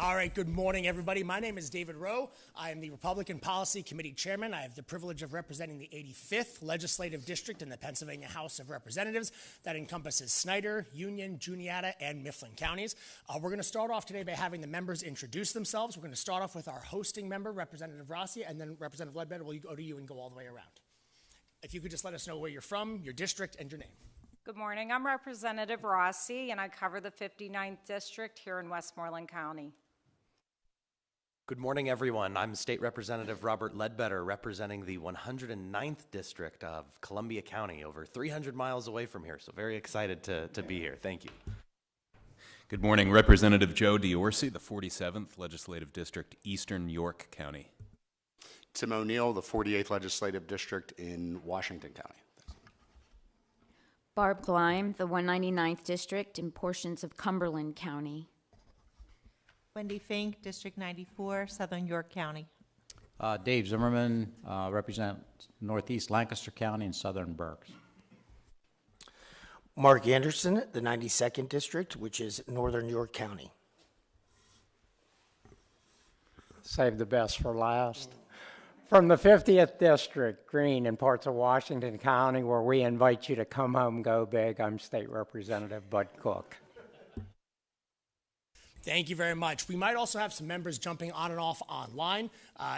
All right, good morning, everybody. My name is David Rowe. I am the Republican Policy Committee Chairman. I have the privilege of representing the 85th Legislative District in the Pennsylvania House of Representatives. That encompasses Snyder, Union, Juniata, and Mifflin counties. We're going to start off today by having the members introduce themselves. We're going to start off with our hosting member, Representative Rossi, and then Representative Ledbetter will go to you and go all the way around. If you could just let us know where you're from, your district, and your name. Good morning. I'm Representative Rossi, and I cover the 59th District here in Westmoreland County. Good morning, everyone. I'm State Representative Robert Ledbetter, representing the 109th District of Columbia County, over 300 miles away from here, so very excited to be here. Thank you. Good morning. Representative Joe DiOrsi, the 47th Legislative District, Eastern York County. Tim O'Neill, the 48th Legislative District in Washington County. Barb Gleim, the 199th District in portions of Cumberland County. Wendy Fink, District 94, Southern York County. Dave Zimmerman, represent Northeast Lancaster County and Southern Berks. Mark Anderson, the 92nd District, which is Northern York County. Save the best for last. From the 50th District, Green, in parts of Washington County, where we invite you to come home, go big, I'm State Representative Bud Cook. Thank you very much. We might also have some members jumping on and off online.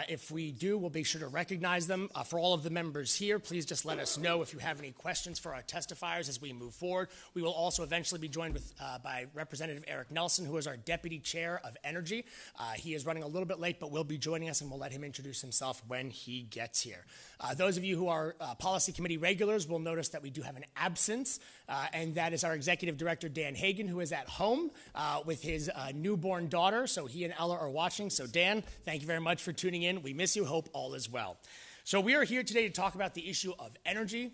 If we do, we'll be sure to recognize them. For all of the members here, please just let us know if you have any questions for our testifiers as we move forward. We will also eventually be joined by Representative Eric Nelson, who is our Deputy Chair of Energy. He is running a little bit late, but will be joining us, and we'll let him introduce himself when he gets here. Those of you who are Policy Committee regulars will notice that we do have an absence, and that is our Executive Director, Dan Hagan, who is at home with his newborn daughter, so he and Ella are watching. So Dan, thank you very much for tuning in. We miss you. Hope all is well. So we are here today to talk about the issue of energy.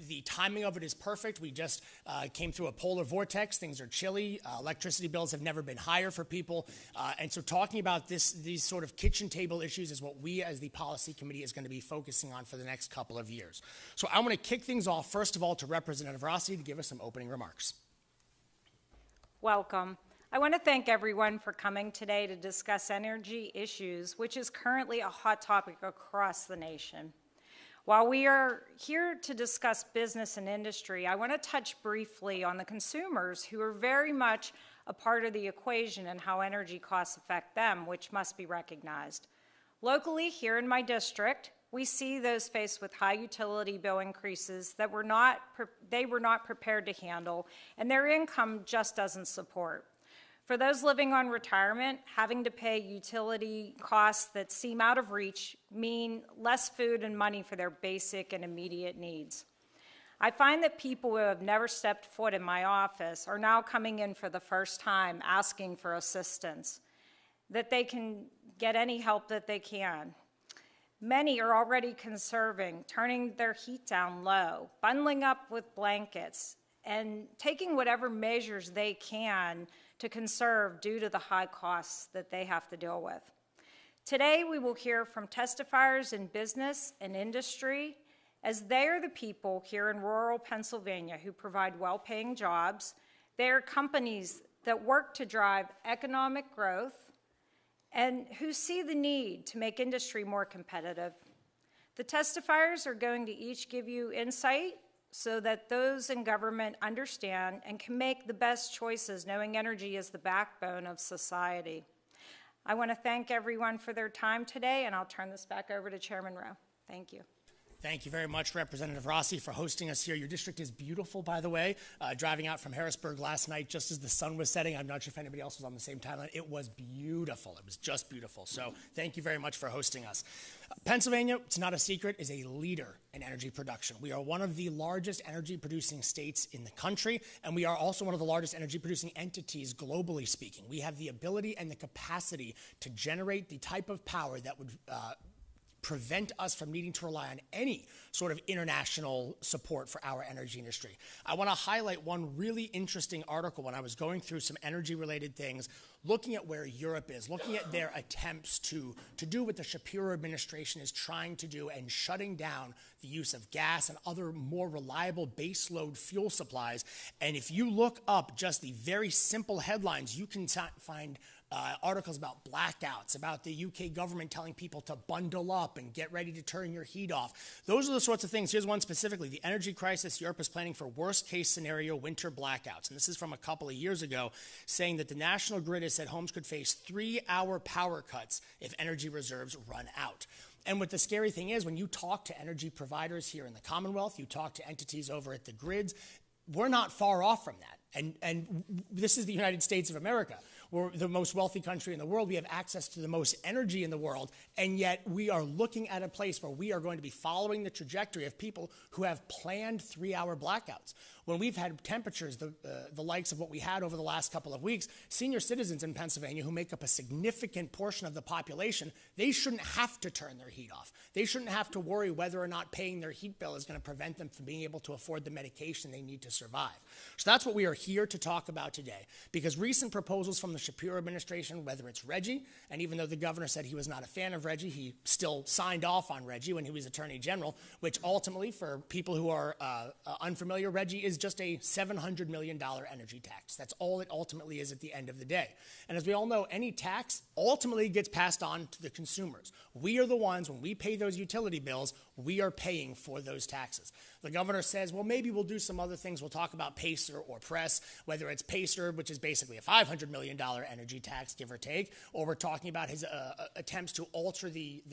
The timing of it is perfect. We just came through a polar vortex. Things are chilly. Electricity bills have never been higher for people. And so talking about these sort of kitchen table issues is what we as the Policy Committee is going to be focusing on for the next couple of years. So I'm going to kick things off, first of all, to Representative Rossi to give us some opening remarks. Welcome. I want to thank everyone for coming today to discuss energy issues, which is currently a hot topic across the nation. While we are here to discuss business and industry, I want to touch briefly on the consumers who are very much a part of the equation and how energy costs affect them, which must be recognized. Locally, here in my district, we see those faced with high utility bill increases that they were not prepared to handle, and their income just doesn't support. For those living on retirement, having to pay utility costs that seem out of reach mean less food and money for their basic and immediate needs. I find that people who have never stepped foot in my office are now coming in for the first time asking for assistance, that they can get any help that they can. Many are already conserving, turning their heat down low, bundling up with blankets, and taking whatever measures they can to conserve due to the high costs that they have to deal with. Today, we will hear from testifiers in business and industry, as they are the people here in rural Pennsylvania who provide well-paying jobs. They are companies that work to drive economic growth and who see the need to make industry more competitive. The testifiers are going to each give you insight so that those in government understand and can make the best choices, knowing energy is the backbone of society. I want to thank everyone for their time today, and I'll turn this back over to Chairman Rowe. Thank you. Thank you very much, Representative Rossi, for hosting us here. Your district is beautiful, by the way. Driving out from Harrisburg last night, just as the sun was setting, I'm not sure if anybody else was on the same timeline. It was beautiful. It was just beautiful. So thank you very much for hosting us. Pennsylvania, it's not a secret, is a leader in energy production. We are one of the largest energy producing states in the country, and we are also one of the largest energy producing entities globally speaking. We have the ability and the capacity to generate the type of power that would prevent us from needing to rely on any sort of international support for our energy industry. I want to highlight one really interesting article when I was going through some energy-related things, looking at where Europe is, looking at their attempts to do what the Shapiro administration is trying to do and shutting down the use of gas and other more reliable baseload fuel supplies. And if you look up just the very simple headlines, you can find articles about blackouts, about the UK government telling people to bundle up and get ready to turn your heat off. Those are the sorts of things. Here's one specifically. The energy crisis, Europe is planning for worst case scenario winter blackouts. And this is from a couple of years ago, saying that the national grid has said homes could face 3-hour power cuts if energy reserves run out. And what the scary thing is, when you talk to energy providers here in the Commonwealth, you talk to entities over at the grids, we're not far off from that. And this is the United States of America. We're the most wealthy country in the world. We have access to the most energy in the world. And yet we are looking at a place where we are going to be following the trajectory of people who have planned 3-hour blackouts. When we've had temperatures, the likes of what we had over the last couple of weeks, senior citizens in Pennsylvania who make up a significant portion of the population, they shouldn't have to turn their heat off. They shouldn't have to worry whether or not paying their heat bill is going to prevent them from being able to afford the medication they need to survive. So that's what we are here to talk about today, because recent proposals from the Shapiro administration, whether it's Reggie, and even though the governor said he was not a fan of Reggie, he still signed off on Reggie when he was Attorney General, which ultimately, for people who are unfamiliar, Reggie is just a $700 million energy tax. That's all it ultimately is at the end of the day. And as we all know, any tax ultimately gets passed on to the consumers. We are the ones, when we pay those utility bills, we are paying for those taxes. The governor says, well, maybe we'll do some other things. We'll talk about PACER or PRESS, whether it's PACER, which is basically a $500 million energy tax, give or take, or we're talking about his attempts to alter the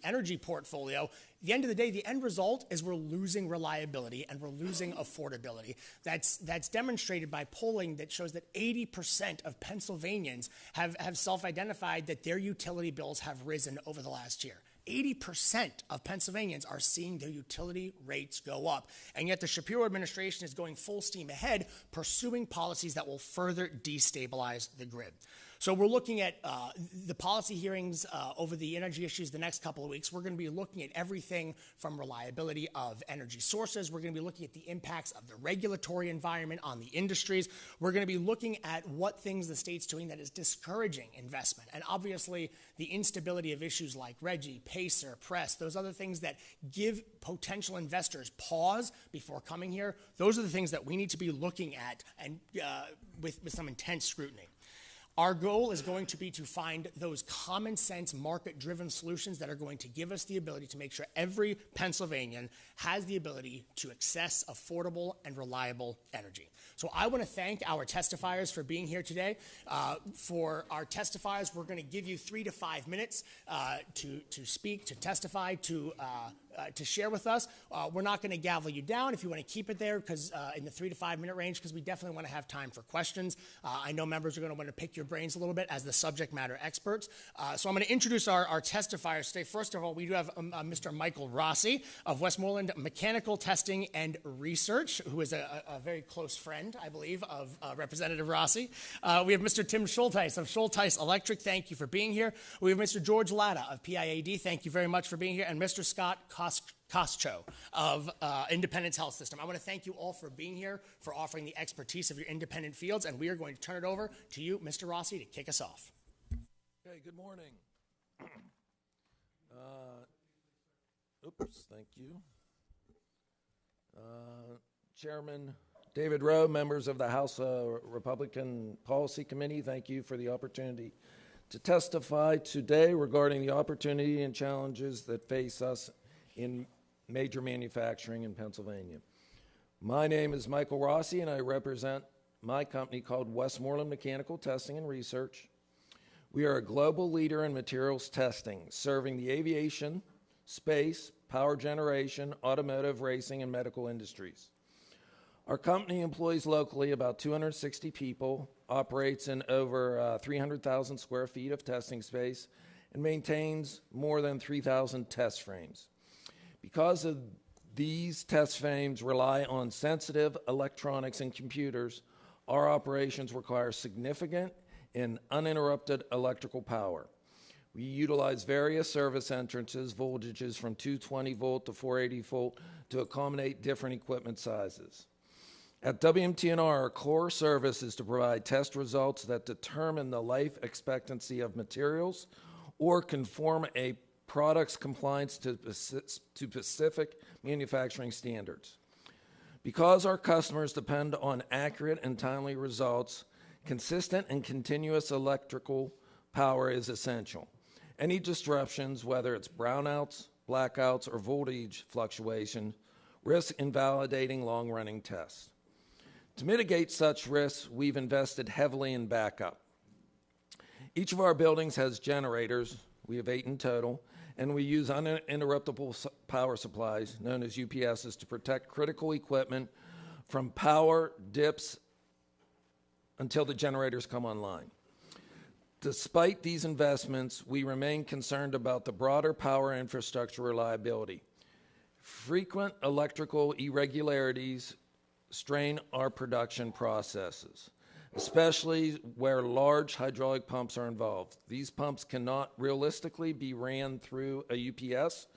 energy portfolio. At the end of the day, the end result is we're losing reliability and we're losing affordability. That's demonstrated by polling that shows that 80% of Pennsylvanians have self-identified that their utility bills have risen over the last year. 80% of Pennsylvanians are seeing their utility rates go up. And yet the Shapiro administration is going full steam ahead, pursuing policies that will further destabilize the grid. So we're looking at the policy hearings over the energy issues the next couple of weeks. We're going to be looking at everything from reliability of energy sources. We're going to be looking at the impacts of the regulatory environment on the industries. We're going to be looking at what things the state's doing that is discouraging investment. And obviously, the instability of issues like Reggie, PACER, PRESS, those other things that give potential investors pause before coming here, those are the things that we need to be looking at and with some intense scrutiny. Our goal is going to be to find those common sense market-driven solutions that are going to give us the ability to make sure every Pennsylvanian has the ability to access affordable and reliable energy. So I want to thank our testifiers for being here today. For our testifiers, we're going to give you 3 to 5 minutes to speak, to testify, to share with us. We're not going to gavel you down if you want to keep it there because in the 3 to 5 minute range, because we definitely want to have time for questions. I know members are going to want to pick your brains a little bit as the subject matter experts. So I'm going to introduce our testifiers today. First of all, we do have Mr. Michael Rossi of Westmoreland Mechanical Testing and Research, who is a very close friend, I believe, of Representative Rossi. We have Mr. Tim Schulteis of Schulteis Electric. Thank you for being here. We have Mr. George Latta of PIAD. Thank you very much for being here. And Mr. Scott Koscho of Independence Health System. I want to thank you all for being here, for offering the expertise of your independent fields, and we are going to turn it over to you, Mr. Rossi, to kick us off. Okay, good morning. Thank you. Chairman David Rowe, members of the House Republican Policy Committee, thank you for the opportunity to testify today regarding the opportunity and challenges that face us in major manufacturing in Pennsylvania. My name is Michael Rossi, and I represent my company called Westmoreland Mechanical Testing and Research. We are a global leader in materials testing, serving the aviation, space, power generation, automotive, racing, and medical industries. Our company employs locally about 260 people, operates in over 300,000 square feet of testing space, and maintains more than 3,000 test frames. Because of these test frames rely on sensitive electronics and computers, our operations require significant and uninterrupted electrical power. We utilize various service entrances, voltages from 220 volt to 480 volt to accommodate different equipment sizes. At WMTNR, our core service is to provide test results that determine the life expectancy of materials or conform a product's compliance to specific manufacturing standards. Because our customers depend on accurate and timely results, consistent and continuous electrical power is essential. Any disruptions, whether it's brownouts, blackouts, or voltage fluctuation, risk invalidating long-running tests. To mitigate such risks, we've invested heavily in backup. Each of our buildings has generators, we have 8 in total, and we use uninterruptible power supplies, known as UPSs, to protect critical equipment from power dips until the generators come online. Despite these investments, we remain concerned about the broader power infrastructure reliability. Frequent electrical irregularities strain our production processes, especially where large hydraulic pumps are involved. These pumps cannot realistically be ran through a UPS,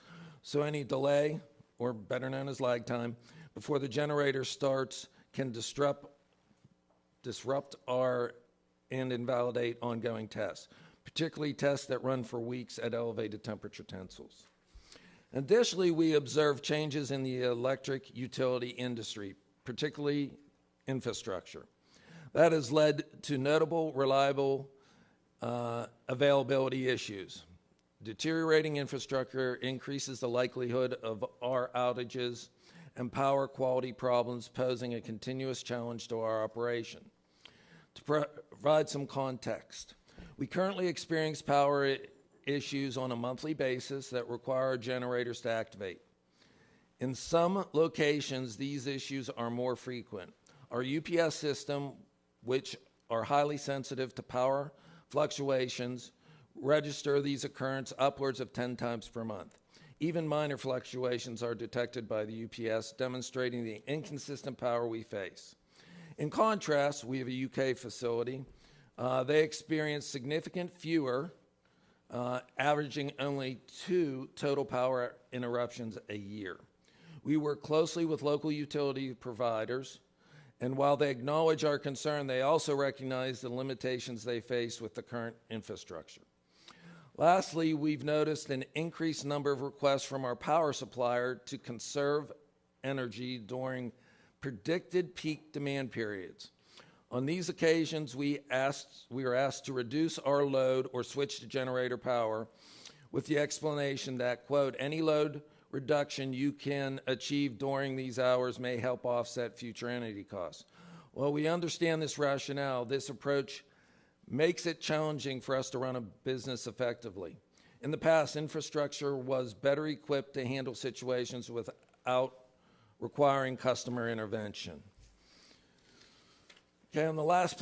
so any delay, or better known as lag time, before the generator starts can disrupt our and invalidate ongoing tests, particularly tests that run for weeks at elevated temperature tensils. Additionally, we observe changes in the electric utility industry, particularly infrastructure. That has led to notable reliable availability issues. Deteriorating infrastructure increases the likelihood of our outages and power quality problems, posing a continuous challenge to our operation. To provide some context, we currently experience power issues on a monthly basis that require our generators to activate. In some locations, these issues are more frequent. Our UPS system, which are highly sensitive to power fluctuations, register these occurrences upwards of 10 times per month. Even minor fluctuations are detected by the UPS, demonstrating the inconsistent power we face. In contrast, we have a UK facility. They experience significant fewer, averaging only 2 total power interruptions a year. We work closely with local utility providers, and while they acknowledge our concern, they also recognize the limitations they face with the current infrastructure. Lastly, we've noticed an increased number of requests from our power supplier to conserve energy during predicted peak demand periods. On these occasions, we are asked to reduce our load or switch to generator power with the explanation that, quote, any load reduction you can achieve during these hours may help offset future energy costs. While we understand this rationale, this approach makes it challenging for us to run a business effectively. In the past, infrastructure was better equipped to handle situations without requiring customer intervention. Okay, on the last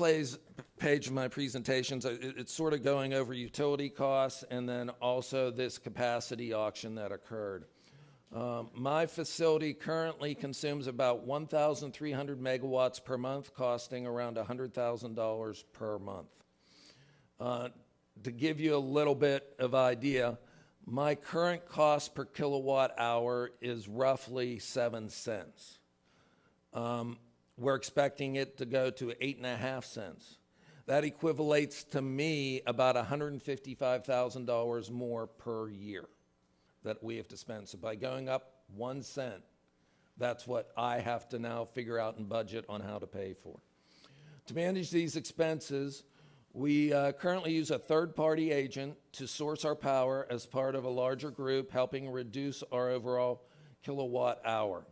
page of my presentations, it's sort of going over utility costs and then also this capacity auction that occurred. My facility currently consumes about 1,300 megawatts per month, costing around $100,000 per month. To give you a little bit of idea, my current cost per kilowatt hour is roughly 7 cents. We're expecting it to go to 8.5 cents. That equivalates to me about $155,000 more per year that we have to spend. So by going up 1 cent, that's what I have to now figure out and budget on how to pay for. To manage these expenses, we currently use a third-party agent to source our power as part of a larger group, helping reduce our overall kilowatt hour.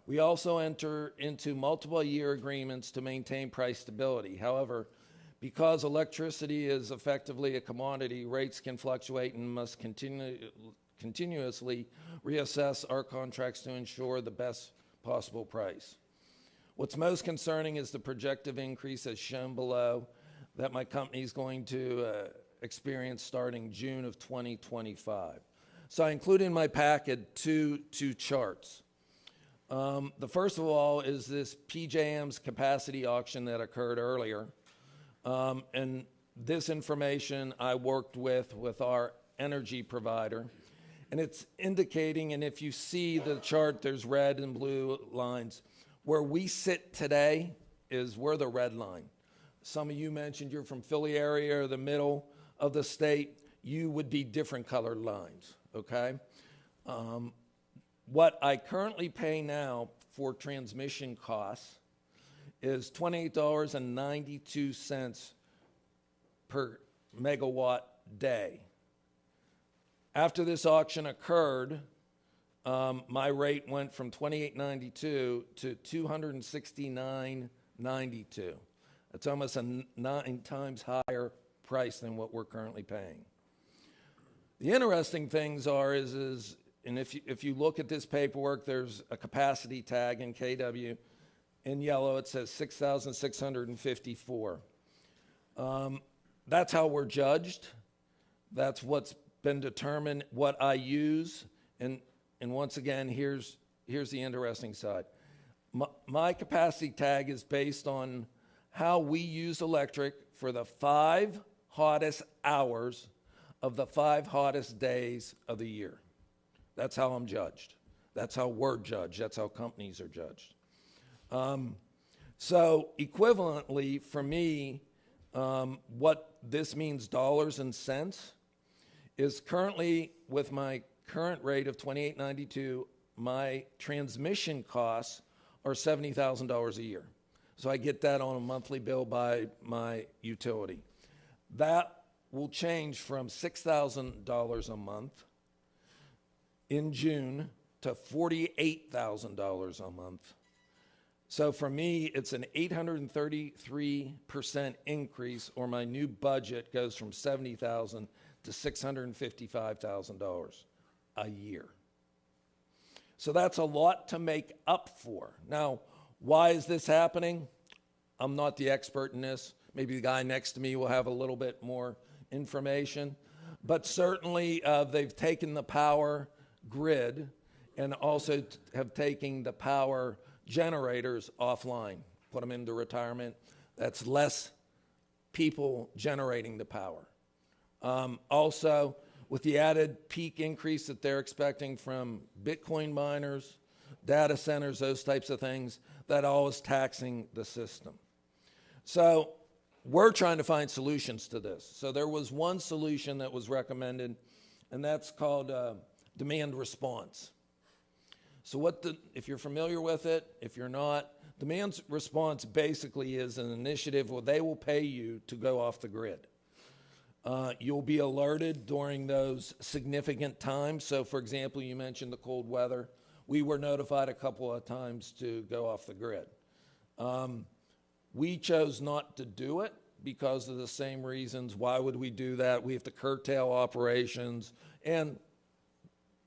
We also enter into multiple year agreements to maintain price stability. However, because electricity is effectively a commodity, rates can fluctuate and must continuously reassess our contracts to ensure the best possible price. What's most concerning is the projected increase as shown below that my company is going to experience starting June of 2025. So I included in my packet two charts. The first of all is this PJM's capacity auction that occurred earlier. And this information I worked with our energy provider. And it's indicating, and if you see the chart, there's red and blue lines. Where we sit today is we're the red line. Some of you mentioned you're from Philly area or the middle of the state. You would be different colored lines, okay? What I currently pay now for transmission costs is $28.92 per megawatt day. After this auction occurred, my rate went from $28.92 to $269.92. It's almost a 9 times higher price than what we're currently paying. The interesting things are and if you look at this paperwork, there's a capacity tag in KW. In yellow, it says 6,654. That's how we're judged. That's what's been determined, what I use. And once again, here's the interesting side. My capacity tag is based on how we use electric for the 5 hottest hours of the 5 hottest days of the year. That's how I'm judged. That's how we're judged. That's how companies are judged. So equivalently, for me, what this means dollars and cents is currently with my current rate of $28.92, my transmission costs are $70,000 a year. So I get that on a monthly bill by my utility. That will change from $6,000 a month in June to $48,000 a month. So for me, it's an 833% increase, or my new budget goes from $70,000 to $655,000 a year. So that's a lot to make up for. Now, why is this happening? I'm not the expert in this. Maybe the guy next to me will have a little bit more information. But certainly they've taken the power grid and also have taken the power generators offline, put them into retirement. That's less people generating the power. Also, with the added peak increase that they're expecting from Bitcoin miners, data centers, those types of things, that all is taxing the system. So we're trying to find solutions to this. So there was one solution that was recommended, and that's called demand response. So if you're familiar with it, if you're not, demand response basically is an initiative where they will pay you to go off the grid. You'll be alerted during those significant times. So for example, you mentioned the cold weather. We were notified a couple of times to go off the grid. We chose not to do it because of the same reasons. Why would we do that? We have to curtail operations, and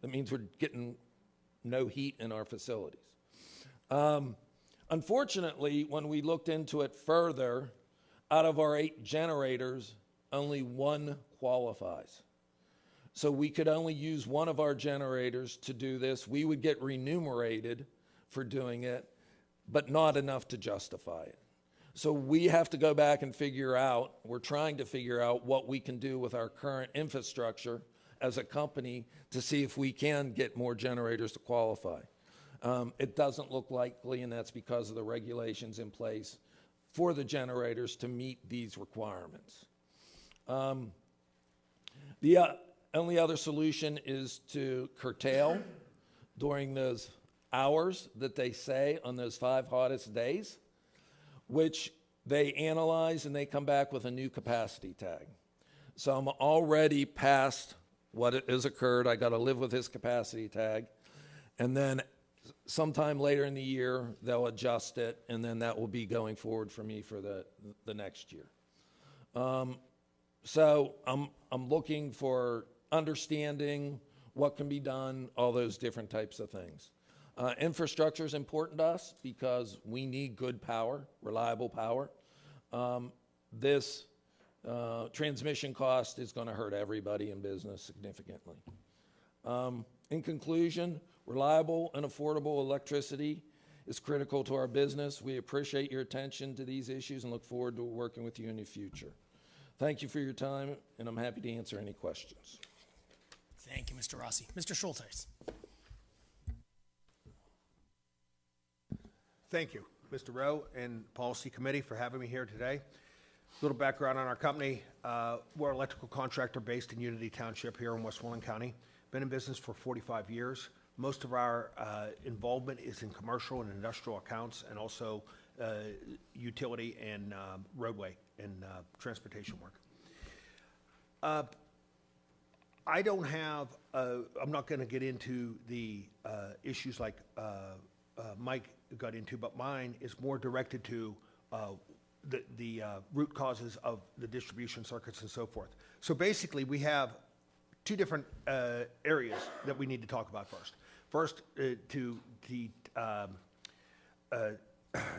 that means we're getting no heat in our facilities. Unfortunately, when we looked into it further, out of our 8 generators, only 1 qualifies. So we could only use one of our generators to do this. We would get remunerated for doing it, but not enough to justify it. So we have to go back and we're trying to figure out what we can do with our current infrastructure as a company to see if we can get more generators to qualify. It doesn't look likely, and that's because of the regulations in place for the generators to meet these requirements. The only other solution is to curtail during those hours that they say on those 5 hottest days, which they analyze and they come back with a new capacity tag. So I'm already past what has occurred. I got to live with this capacity tag. And then sometime later in the year, they'll adjust it, and then that will be going forward for me for the next year. So I'm looking for understanding what can be done, all those different types of things. Infrastructure is important to us because we need good power, reliable power. This transmission cost is going to hurt everybody in business significantly. In conclusion, reliable and affordable electricity is critical to our business. We appreciate your attention to these issues and look forward to working with you in the future. Thank you for your time, and I'm happy to answer any questions. Thank you, Mr. Rossi. Mr. Schultes. Thank you, Mr. Rowe and Policy Committee, for having me here today. A little background on our company. We're an electrical contractor based in Unity Township here in Westmoreland County. Been in business for 45 years. Most of our involvement is in commercial and industrial accounts, and also utility and roadway and transportation work. I don't have, I'm not going to get into the issues like Mike got into, but mine is more directed to the root causes of the distribution circuits and so forth. So basically, we have two different areas that we need to talk about first. First, to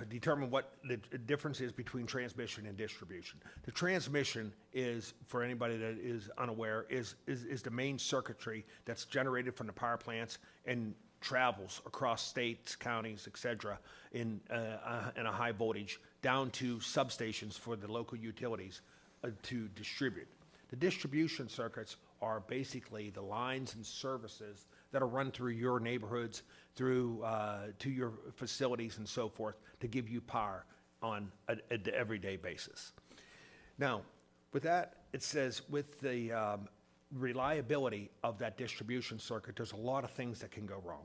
determine what the difference is between transmission and distribution. The transmission is, for anybody that is unaware, is the main circuitry that's generated from the power plants and travels across states, counties, etc., in a high voltage down to substations for the local utilities to distribute. The distribution circuits are basically the lines and services that are run through your neighborhoods, through to your facilities and so forth, to give you power on an everyday basis. Now, with that, it says with the reliability of that distribution circuit, there's a lot of things that can go wrong.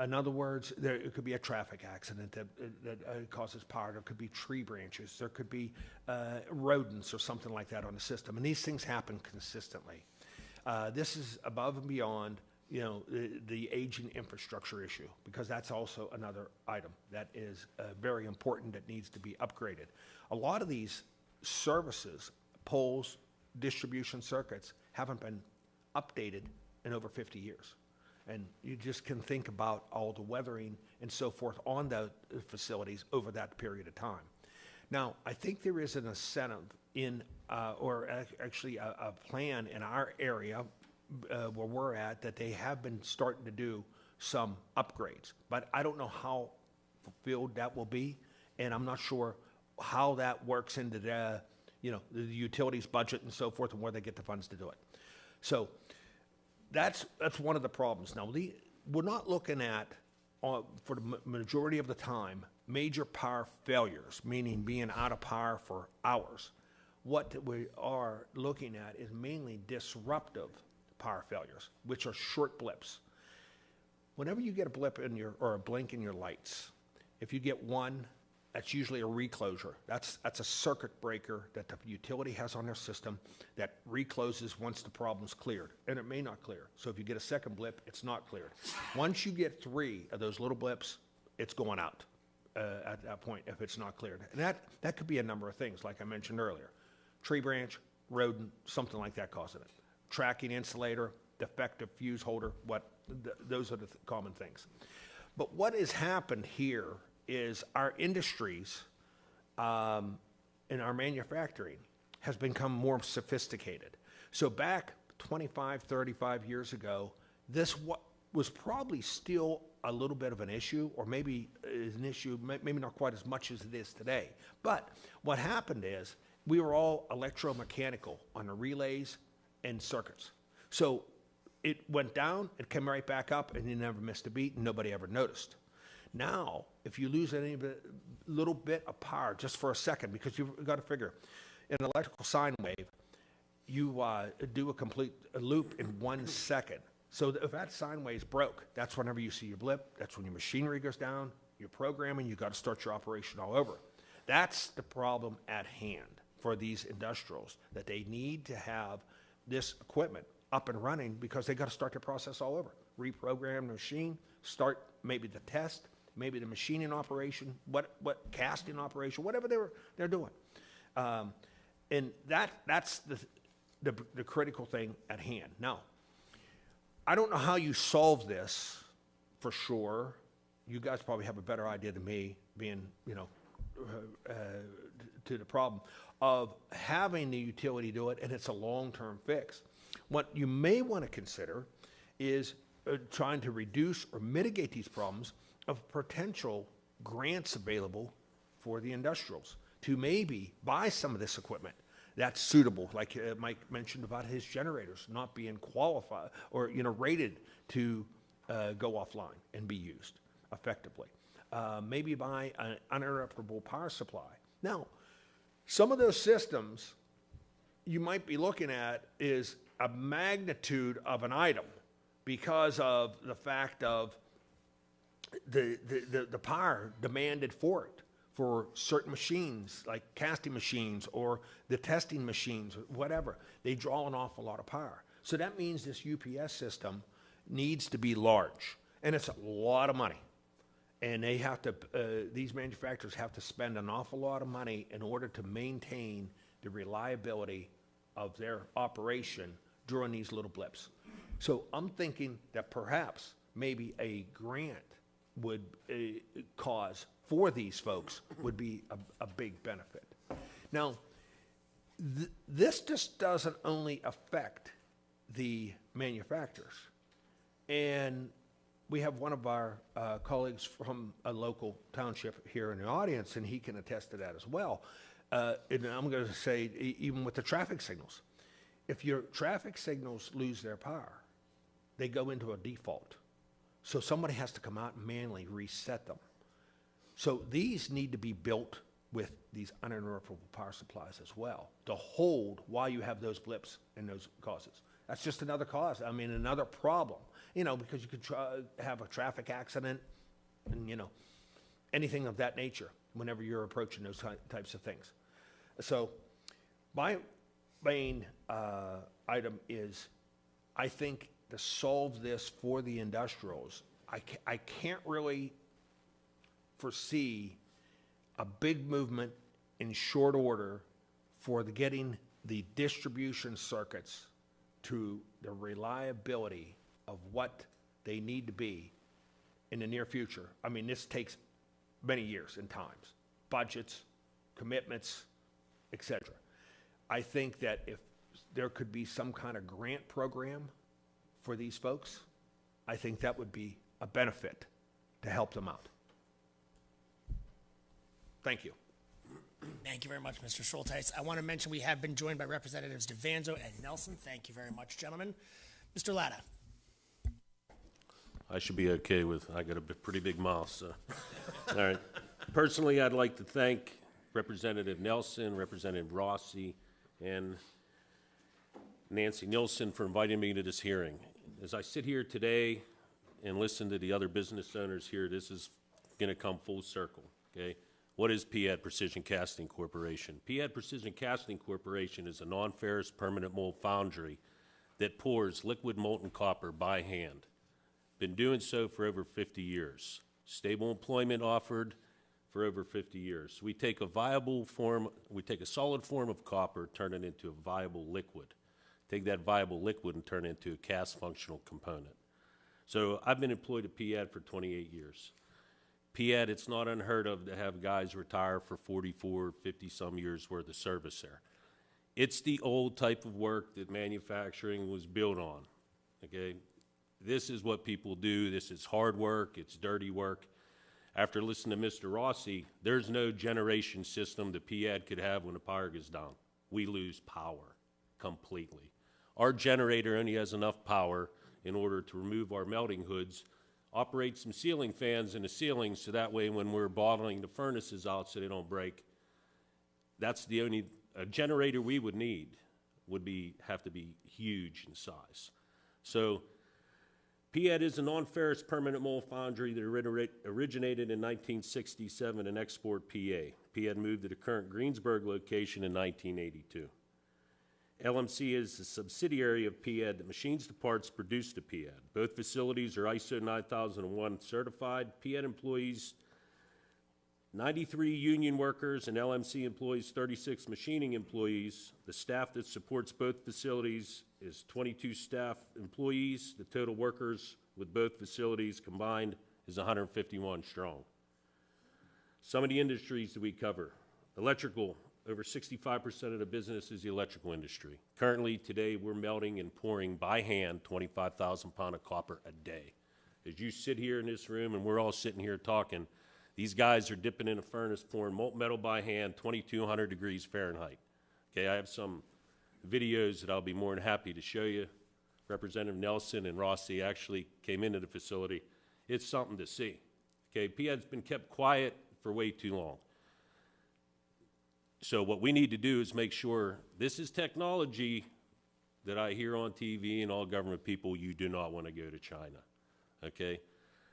In other words, it could be a traffic accident that causes power. There could be tree branches. There could be rodents or something like that on the system. And these things happen consistently. This is above and beyond, you know, the aging infrastructure issue, because that's also another item that is very important that needs to be upgraded. A lot of these services, poles, distribution circuits, haven't been updated in over 50 years. And you just can think about all the weathering and so forth on the facilities over that period of time. Now, I think there is an incentive in, or actually a plan in our area where we're at, that they have been starting to do some upgrades. But I don't know how fulfilled that will be, and I'm not sure how that works into the, you know, the utilities budget and so forth, and where they get the funds to do it. So that's one of the problems. Now, we're not looking at, for the majority of the time, major power failures, meaning being out of power for hours. What we are looking at is mainly disruptive power failures, which are short blips. Whenever you get a blip in your, or a blink in your lights, if you get one, that's usually a reclosure. That's a circuit breaker that the utility has on their system that recloses once the problem's cleared, and it may not clear. So if you get a second blip, it's not cleared. Once you get 3 of those little blips, it's going out at that point if it's not cleared. And that could be a number of things, like I mentioned earlier. Tree branch, rodent, something like that causing it. Tracking insulator, defective fuse holder, those are the common things. But what has happened here is our industries and our manufacturing has become more sophisticated. So back 25, 35 years ago, this was probably still a little bit of an issue, or maybe is an issue, maybe not quite as much as it is today. But what happened is we were all electromechanical on the relays and circuits. So it went down, it came right back up, and you never missed a beat, and nobody ever noticed. Now, if you lose any little bit of power just for a second, because you've got to figure, in an electrical sine wave, you do a complete loop in 1 second. So if that sine wave's broke, that's whenever you see your blip, that's when your machinery goes down, your programming, you've got to start your operation all over. That's the problem at hand for these industrials, that they need to have this equipment up and running because they got to start the process all over. Reprogram the machine, start maybe the test, maybe the machining operation, what casting operation, whatever they're doing. And that's the critical thing at hand. Now, I don't know how you solve this for sure. You guys probably have a better idea than me, being, you know, to the problem of having the utility do it, and it's a long-term fix. What you may want to consider is trying to reduce or mitigate these problems of potential grants available for the industrials to maybe buy some of this equipment that's suitable, like Mike mentioned about his generators not being qualified or, you know, rated to go offline and be used effectively. Maybe buy an uninterruptible power supply. Now, some of those systems you might be looking at is a magnitude of an item, because of the fact of the power demanded for it, for certain machines like casting machines or the testing machines, or whatever. They draw an awful lot of power. So that means this UPS system needs to be large, and it's a lot of money. And they have to, these manufacturers have to spend an awful lot of money in order to maintain the reliability of their operation during these little blips. So I'm thinking that perhaps maybe a grant would cause for these folks would be a big benefit. Now, this just doesn't only affect the manufacturers. And we have one of our colleagues from a local township here in the audience, and he can attest to that as well. And I'm going to say, even with the traffic signals, if your traffic signals lose their power, they go into a default. So somebody has to come out and manually reset them. So these need to be built with these uninterruptible power supplies as well to hold while you have those blips and those causes. That's just another cause. I mean, another problem, you know, because you could have a traffic accident and, you know, anything of that nature whenever you're approaching those types of things. So my main item is, I think to solve this for the industrials, I can't really foresee a big movement in short order for getting the distribution circuits to the reliability of what they need to be in the near future. I mean, this takes many years and times, budgets, commitments, etc. I think that if there could be some kind of grant program for these folks, I think that would be a benefit to help them out. Thank you. Thank you very much, Mr. Schulteis. I want to mention we have been joined by Representatives DeVanzo and Nelson. Thank you very much, gentlemen. Mr. Latta. I should be okay with, I got a pretty big mouth, so. All right. Personally, I'd like to thank Representative Nelson, Representative Rossi, and Nancy Nilsson for inviting me to this hearing. As I sit here today and listen to the other business owners here, this is going to come full circle, okay? What is PAD Precision Casting Corporation? PAD Precision Casting Corporation is a non-ferrous permanent mold foundry that pours liquid molten copper by hand. Been doing so for over 50 years. Stable employment offered for over 50 years. We take a solid form of copper, turn it into a viable liquid. Take that viable liquid and turn it into a cast functional component. So I've been employed at PAD for 28 years. PAD, it's not unheard of to have guys retire for 44, 50-some years worth of service there. It's the old type of work that manufacturing was built on, okay? This is what people do. This is hard work. It's dirty work. After listening to Mr. Rossi, there's no generation system that PAD could have when the power goes down. We lose power completely. Our generator only has enough power in order to remove our melting hoods, operate some ceiling fans in the ceiling so that way when we're bottling the furnaces out so they don't break, that's the only generator we would need would have to be huge in size. So PAD is a non-ferrous permanent mold foundry that originated in 1967 in Export, PA. PAD moved to the current Greensburg location in 1982. LMC is a subsidiary of PAD that machines the parts produced to PAD. Both facilities are ISO 9001 certified. PAD employs 93 union workers and LMC employs 36 machining employees. The staff that supports both facilities is 22 staff employees. The total workers with both facilities combined is 151 strong. Some of the industries that we cover: electrical. Over 65% of the business is the electrical industry. Currently, today, we're melting and pouring by hand 25,000 pounds of copper a day. As you sit here in this room and we're all sitting here talking, these guys are dipping in a furnace, pouring molten metal by hand, 2,200 degrees Fahrenheit. Okay, I have some videos that I'll be more than happy to show you. Representative Nelson and Rossi actually came into the facility. It's something to see. Okay, PAD's been kept quiet for way too long. So what we need to do is make sure this is technology that I hear on TV and all government people, you do not want to go to China, okay?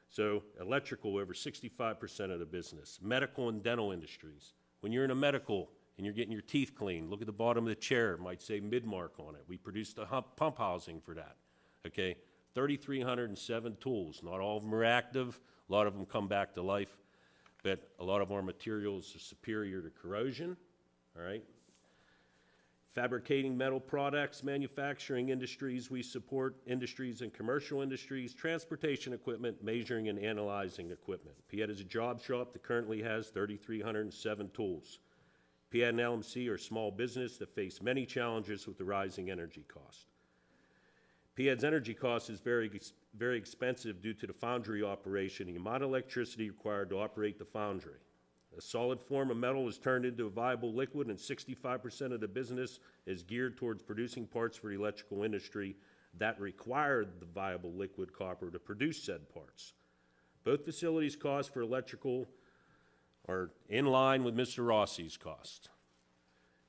So electrical, over 65% of the business. Medical and dental industries. When you're in a medical and you're getting your teeth cleaned, look at the bottom of the chair. It might say Midmark on it. We produced the pump housing for that, okay? 3,307 tools. Not all of them are active. A lot of them come back to life. But a lot of our materials are superior to corrosion, all right? Fabricating metal products, manufacturing industries, we support industries and commercial industries, transportation equipment, measuring and analyzing equipment. PED is a job shop that currently has 3,307 tools. PED and LMC are small business that face many challenges with the rising energy cost. PED's energy cost is very expensive due to the foundry operation, the amount of electricity required to operate the foundry. A solid form of metal is turned into a viable liquid, and 65% of the business is geared towards producing parts for the electrical industry that require the viable liquid copper to produce said parts. Both facilities' costs for electrical are in line with Mr. Rossi's cost.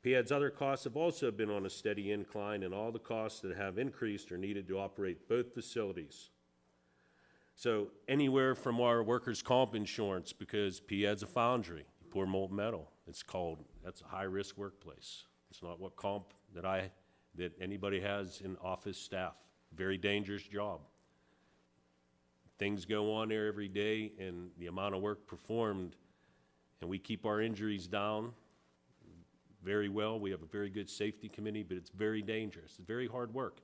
PED's other costs have also been on a steady incline, and all the costs that have increased are needed to operate both facilities. So anywhere from our workers' comp insurance, because PED's a foundry, you pour molten metal. That's a high-risk workplace. It's not what comp that anybody has in office staff. Very dangerous job. Things go on there every day, and the amount of work performed, and we keep our injuries down very well. We have a very good safety committee, but it's very dangerous. It's very hard work.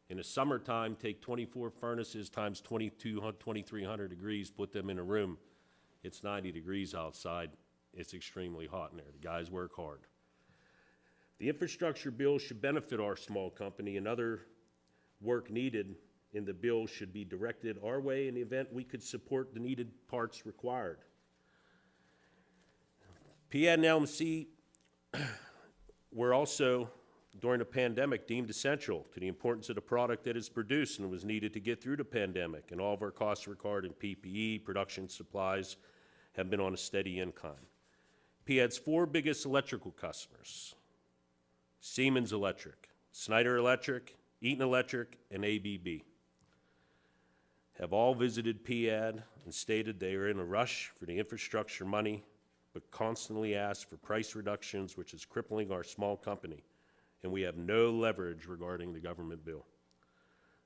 In the summertime, take 24 furnaces times 2,300 degrees, put them in a room. It's 90 degrees outside. It's extremely hot in there. The guys work hard. The infrastructure bill should benefit our small company, and other work needed in the bill should be directed our way in the event we could support the needed parts required. PED and LMC were also, during the pandemic, deemed essential to the importance of the product that is produced and was needed to get through the pandemic. And all of our costs required in PPE, production supplies, have been on a steady incline. PED's 4 biggest electrical customers, Siemens Electric, Snyder Electric, Eaton Electric, and ABB, have all visited PED and stated they are in a rush for the infrastructure money, but constantly ask for price reductions, which is crippling our small company, and we have no leverage regarding the government bill.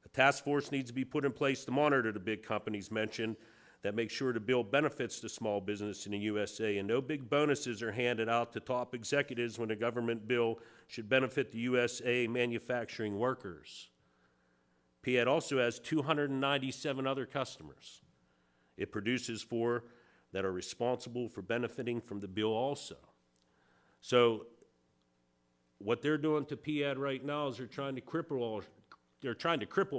A task force needs to be put in place to monitor the big companies mentioned that make sure the bill benefits the small business in the USA, and no big bonuses are handed out to top executives when the government bill should benefit the USA manufacturing workers. PED also has 297 other customers. It produces for that are responsible for benefiting from the bill also. So what they're doing to PED right now is they're trying to cripple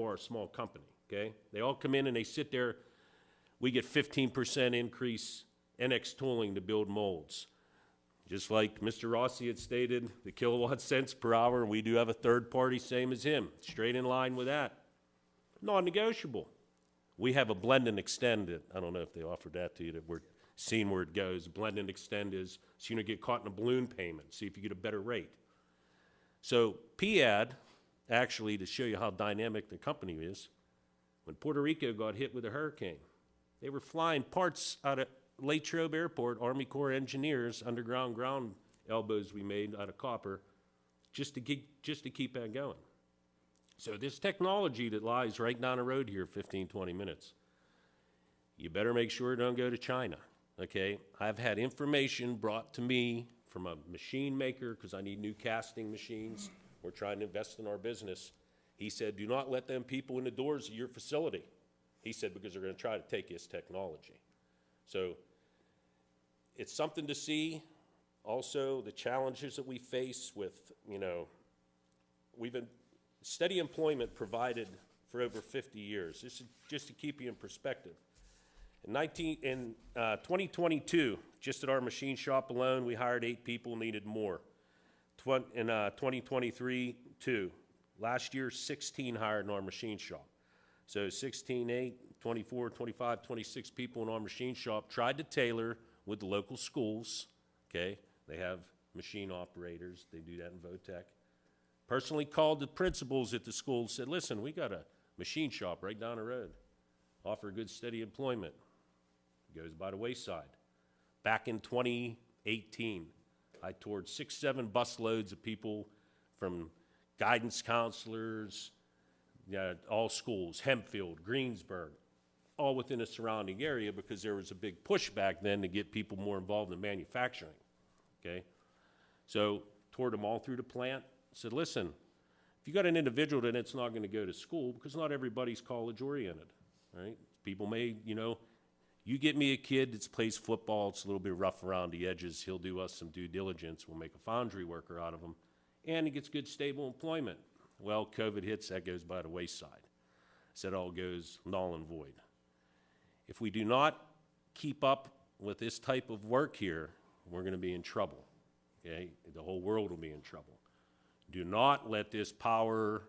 our small company, okay? They all come in and they sit there. We get 15% increase NX tooling to build molds. Just like Mr. Rossi had stated, the kilowatt cents per hour, and we do have a third party, same as him, straight in line with that. Non-negotiable. We have a blend and extend it. I don't know if they offered that to you, that we're seeing where it goes. Blend and extend is, so you don't get caught in a balloon payment, see if you get a better rate. So PED, actually, to show you how dynamic the company is, when Puerto Rico got hit with a hurricane, they were flying parts out of Latrobe Airport, Army Corps engineers, underground ground elbows we made out of copper, just to keep that going. So this technology that lies right down the road here, 15, 20 minutes, you better make sure it don't go to China, okay? I've had information brought to me from a machine maker, because I need new casting machines. We're trying to invest in our business. He said, do not let them people in the doors of your facility. He said, because they're going to try to take his technology. So it's something to see. Also, the challenges that we face with, we've been steady employment provided for over 50 years. This is just to keep you in perspective. In 2022, just at our machine shop alone, we hired 8 people, needed more. In 2023, 2. Last year, 16 hired in our machine shop. So 16, 8, 24, 25, 26 people in our machine shop tried to tailor with the local schools, okay? They have machine operators. They do that in VOTEC. Personally called the principals at the school, said, listen, we got a machine shop right down the road. Offer good, steady employment. Goes by the wayside. Back in 2018, I toured 6-7 busloads of people from guidance counselors, all schools, Hempfield, Greensburg, all within the surrounding area, because there was a big push back then to get people more involved in manufacturing, okay? So toured them all through the plant, said, listen, if you got an individual that's not going to go to school, because not everybody's college oriented, right? People may, you get me a kid that plays football, it's a little bit rough around the edges, he'll do us some due diligence, we'll make a foundry worker out of him, and he gets good, stable employment. Well, COVID hits, that goes by the wayside. So it all goes null and void. If we do not keep up with this type of work here, we're going to be in trouble, okay? The whole world will be in trouble. Do not let this power,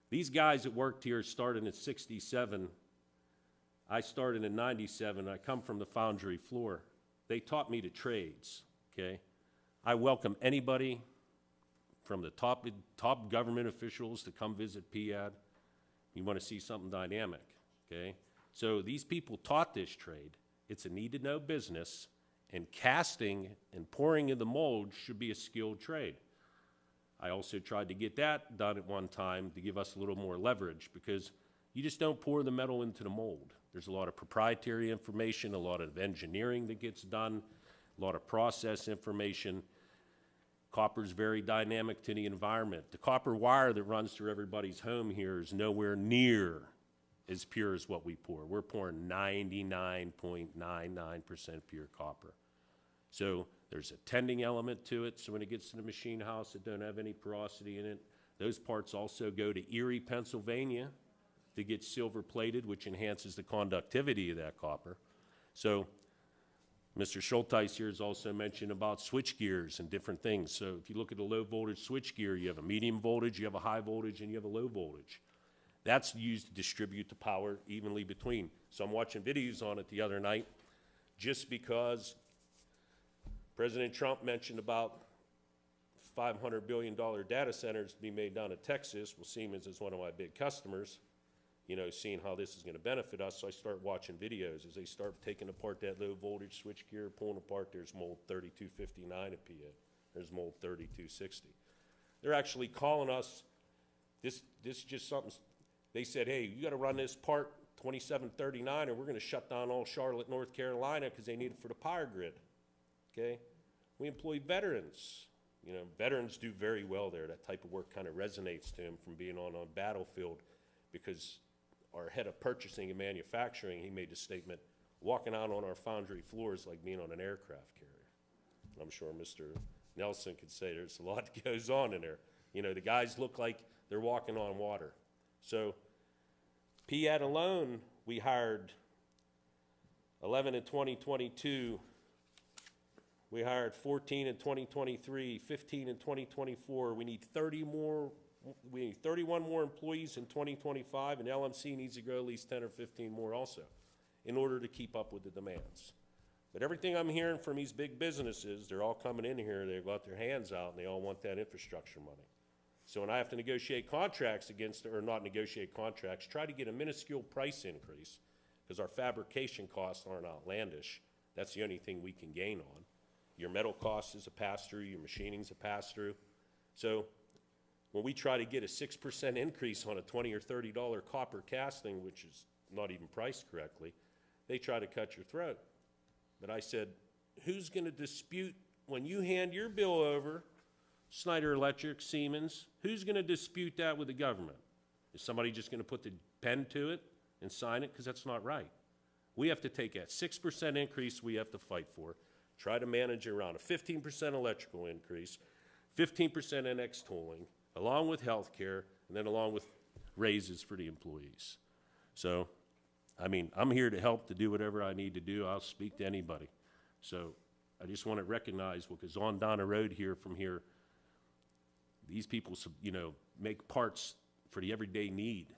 these guys that worked here started in '67. I started in '97. I come from the foundry floor. They taught me the trades, okay? I welcome anybody from the top government officials to come visit PAD. You want to see something dynamic, okay? So these people taught this trade. It's a need-to-know business, and casting and pouring in the mold should be a skilled trade. I also tried to get that done at one time to give us a little more leverage, because you just don't pour the metal into the mold. There's a lot of proprietary information, a lot of engineering that gets done, a lot of process information. Copper's very dynamic to the environment. The copper wire that runs through everybody's home here is nowhere near as pure as what we pour. We're pouring 99.99% pure copper. So there's a tending element to it, so when it gets to the machine house, it don't have any porosity in it. Those parts also go to Erie, Pennsylvania to get silver plated, which enhances the conductivity of that copper. So Mr. Schulteis here has also mentioned about switch gears and different things. So if you look at a low voltage switch gear, you have a medium voltage, you have a high voltage, and you have a low voltage. That's used to distribute the power evenly between. So I'm watching videos on it the other night, just because President Trump mentioned about $500 billion data centers to be made down in Texas. Well, Siemens is one of my big customers, seeing how this is going to benefit us. So I start watching videos as they start taking apart that low voltage switchgear, pulling apart. There's mold 3259 at PA. There's mold 3260. They're actually calling us, this is just something, they said, hey, you got to run this part 2739 or we're going to shut down all Charlotte, North Carolina, because they need it for the power grid, okay? We employ veterans. Veterans do very well there. That type of work kind of resonates to them from being on a battlefield, because our head of purchasing and manufacturing, he made the statement, walking out on our foundry floor is like being on an aircraft carrier. I'm sure Mr. Nelson could say there's a lot that goes on in there. The guys look like they're walking on water. So PAD alone, we hired 11 in 2022. We hired 14 in 2023, 15 in 2024. We need 31 more employees in 2025, and LMC needs to grow at least 10 or 15 more also in order to keep up with the demands. But everything I'm hearing from these big businesses, they're all coming in here, they've got their hands out, and they all want that infrastructure money. So when I have to negotiate contracts or not negotiate contracts, try to get a minuscule price increase, because our fabrication costs aren't outlandish. That's the only thing we can gain on. Your metal cost is a pass-through, your machining's a pass-through. So when we try to get a 6% increase on a $20 or $30 copper casting, which is not even priced correctly, they try to cut your throat. But I said, who's going to dispute when you hand your bill over, Schneider Electric, Siemens, who's going to dispute that with the government? Is somebody just going to put the pen to it and sign it? Because that's not right. We have to take that 6% increase we have to fight for, try to manage around a 15% electrical increase, 15% NX tolling, along with health care, and then along with raises for the employees. So, I'm here to help, to do whatever I need to do. I'll speak to anybody. So I just want to recognize what goes on down the road here from here. These people, make parts for the everyday need,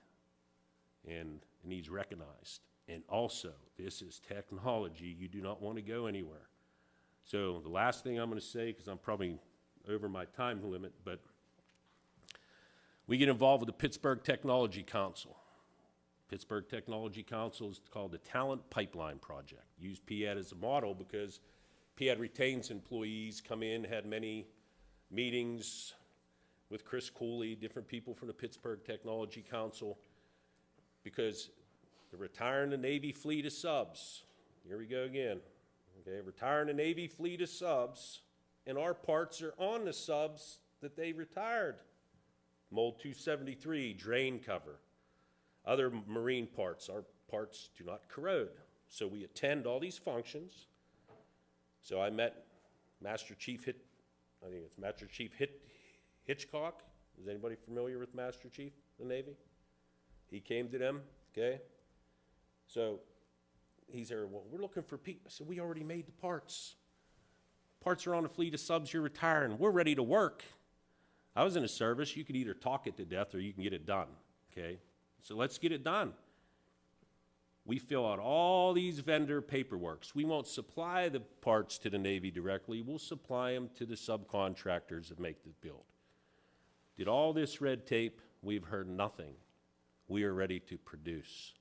and it needs recognized. And also, this is technology. You do not want to go anywhere. So the last thing I'm going to say, because I'm probably over my time limit, but we get involved with the Pittsburgh Technology Council. Pittsburgh Technology Council is called the Talent Pipeline Project. Use PAD as a model because PAD retains employees, come in, had many meetings with Chris Cooley, different people from the Pittsburgh Technology Council, because they're retiring the Navy fleet of subs. Here we go again. Okay, retiring the Navy fleet of subs, and our parts are on the subs that they retired. Mold 273, drain cover. Other marine parts, our parts do not corrode. So we attend all these functions. So I met Master Chief Hitchcock. Is anybody familiar with Master Chief of the Navy? He came to them, okay? So he's there, well, we're looking for people. I said, we already made the parts. Parts are on a fleet of subs, you're retiring. We're ready to work. I was in a service, you could either talk it to death or you can get it done, okay? So let's get it done. We fill out all these vendor paperworks. We won't supply the parts to the Navy directly. We'll supply them to the subcontractors that make the build. Did all this red tape. We've heard nothing. We are ready to produce.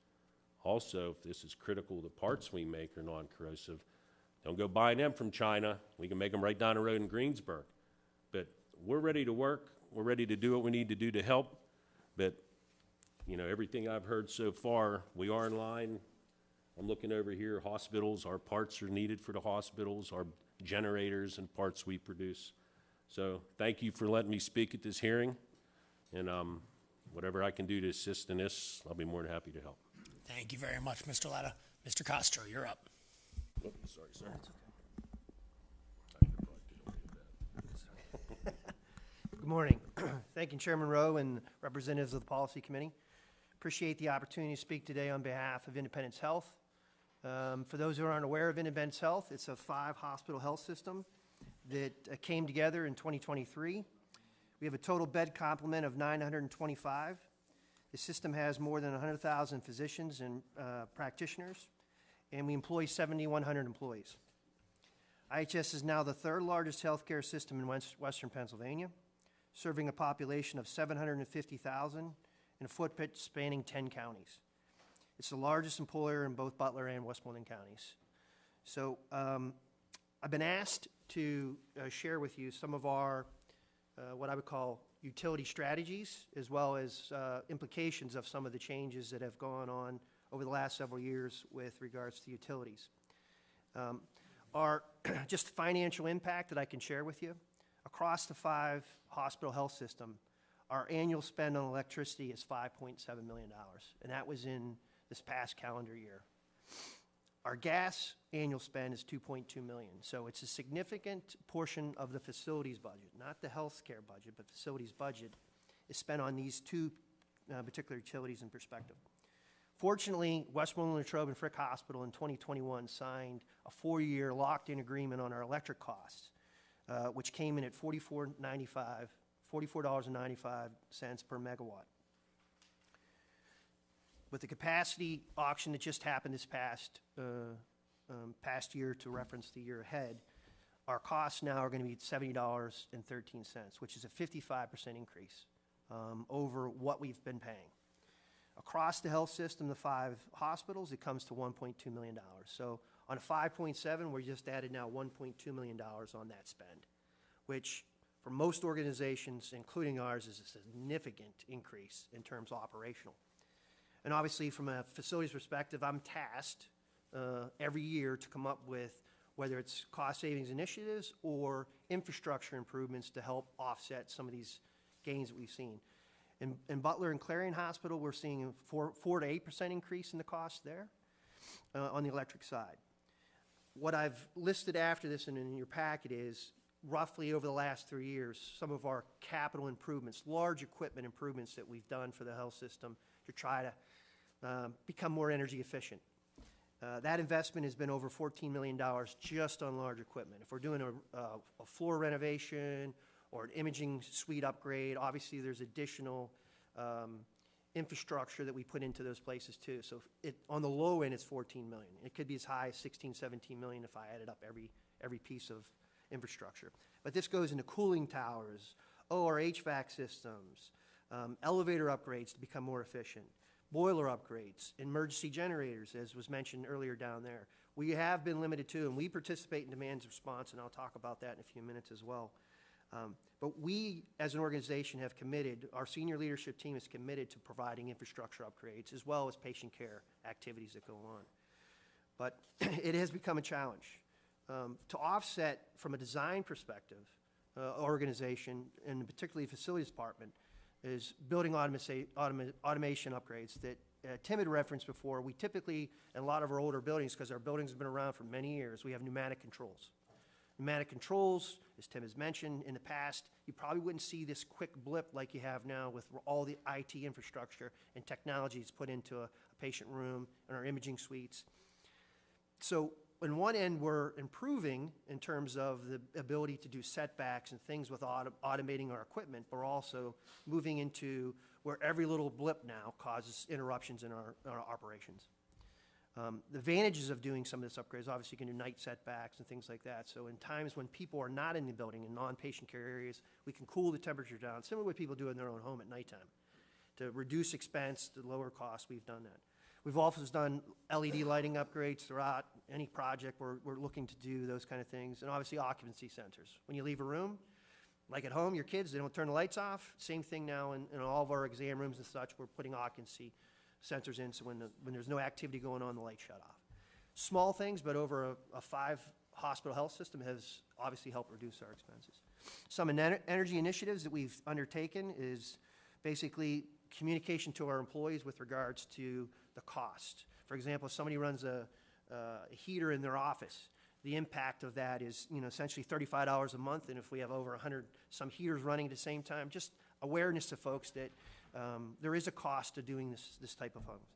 Also, if this is critical, the parts we make are non-corrosive. Don't go buying them from China. We can make them right down the road in Greensburg. But we're ready to work. We're ready to do what we need to do to help. But you know, everything I've heard so far, we are in line. I'm looking over here, hospitals, our parts are needed for the hospitals, our generators and parts we produce. So thank you for letting me speak at this hearing. And whatever I can do to assist in this, I'll be more than happy to help. Thank you very much, Mr. Letta. Mr. Castro, you're up. Oops, sorry, sir. Good morning. Thank you, Chairman Rowe and representatives of the Policy Committee. Appreciate the opportunity to speak today on behalf of Independence Health. For those who aren't aware of Independence Health, it's a 5-hospital health system that came together in 2023. We have a total bed complement of 925. The system has more than 100,000 physicians and practitioners, and we employ 7,100 employees. IHS is now the 3rd largest healthcare system in Western Pennsylvania, serving a population of 750,000 in a footprint spanning 10 counties. It's the largest employer in both Butler and Westmoreland counties. So I've been asked to share with you some of our, what I would call utility strategies, as well as implications of some of the changes that have gone on over the last several years with regards to utilities. Our just financial impact that I can share with you, across the 5-hospital health system, our annual spend on electricity is $5.7 million, and that was in this past calendar year. Our gas annual spend is $2.2 million, so it's a significant portion of the facilities budget, not the healthcare budget, but facilities budget is spent on these two particular utilities in perspective. Fortunately, Westmoreland, Latrobe, and Frick Hospital in 2021 signed a 4-year locked-in agreement on our electric costs, which came in at $44.95 per megawatt. With the capacity auction that just happened this past year, to reference the year ahead, our costs now are going to be $70.13, which is a 55% increase over what we've been paying. Across the health system, the 5 hospitals, it comes to $1.2 million. So on a 5.7, we just added now $1.2 million on that spend, which for most organizations, including ours, is a significant increase in terms of operational. And obviously, from a facilities perspective, I'm tasked every year to come up with whether it's cost savings initiatives or infrastructure improvements to help offset some of these gains that we've seen. In Butler and Clarion Hospital, we're seeing a 4 to 8% increase in the cost there on the electric side. What I've listed after this and in your packet is roughly over the last 3 years, some of our capital improvements, large equipment improvements that we've done for the health system to try to become more energy efficient. That investment has been over $14 million just on large equipment. If we're doing a floor renovation or an imaging suite upgrade, obviously there's additional infrastructure that we put into those places too. So on the low end, it's $14 million. It could be as high as $16, $17 million if I added up every piece of infrastructure. But this goes into cooling towers, OR HVAC systems, elevator upgrades to become more efficient, boiler upgrades, emergency generators, as was mentioned earlier down there. We have been limited to, and we participate in demand response, and I'll talk about that in a few minutes as well. But we, as an organization, have committed, our senior leadership team is committed to providing infrastructure upgrades as well as patient care activities that go on. But it has become a challenge. To offset from a design perspective, organization, and particularly facilities department, is building automation upgrades that Tim had referenced before. We typically, in a lot of our older buildings, because our buildings have been around for many years, we have pneumatic controls. Pneumatic controls, as Tim has mentioned, in the past, you probably wouldn't see this quick blip like you have now with all the IT infrastructure and technologies put into a patient room and our imaging suites. So on one end, we're improving in terms of the ability to do setbacks and things with automating our equipment, but we're also moving into where every little blip now causes interruptions in our operations. The advantages of doing some of this upgrades, obviously you can do night setbacks and things like that. So in times when people are not in the building, in non-patient care areas, we can cool the temperature down, similar to what people do in their own home at nighttime. To reduce expense, to lower costs, we've done that. We've also done LED lighting upgrades throughout any project. We're looking to do those kind of things. And obviously occupancy sensors. When you leave a room, like at home, your kids, they don't turn the lights off. Same thing now in all of our exam rooms and such. We're putting occupancy sensors in, so when there's no activity going on, the lights shut off. Small things, but over a 5-hospital health system has obviously helped reduce our expenses. Some energy initiatives that we've undertaken is basically communication to our employees with regards to the cost. For example, if somebody runs a heater in their office, the impact of that is, essentially $35 a month, and if we have over 100 some heaters running at the same time, just awareness to folks that there is a cost to doing this type of homes.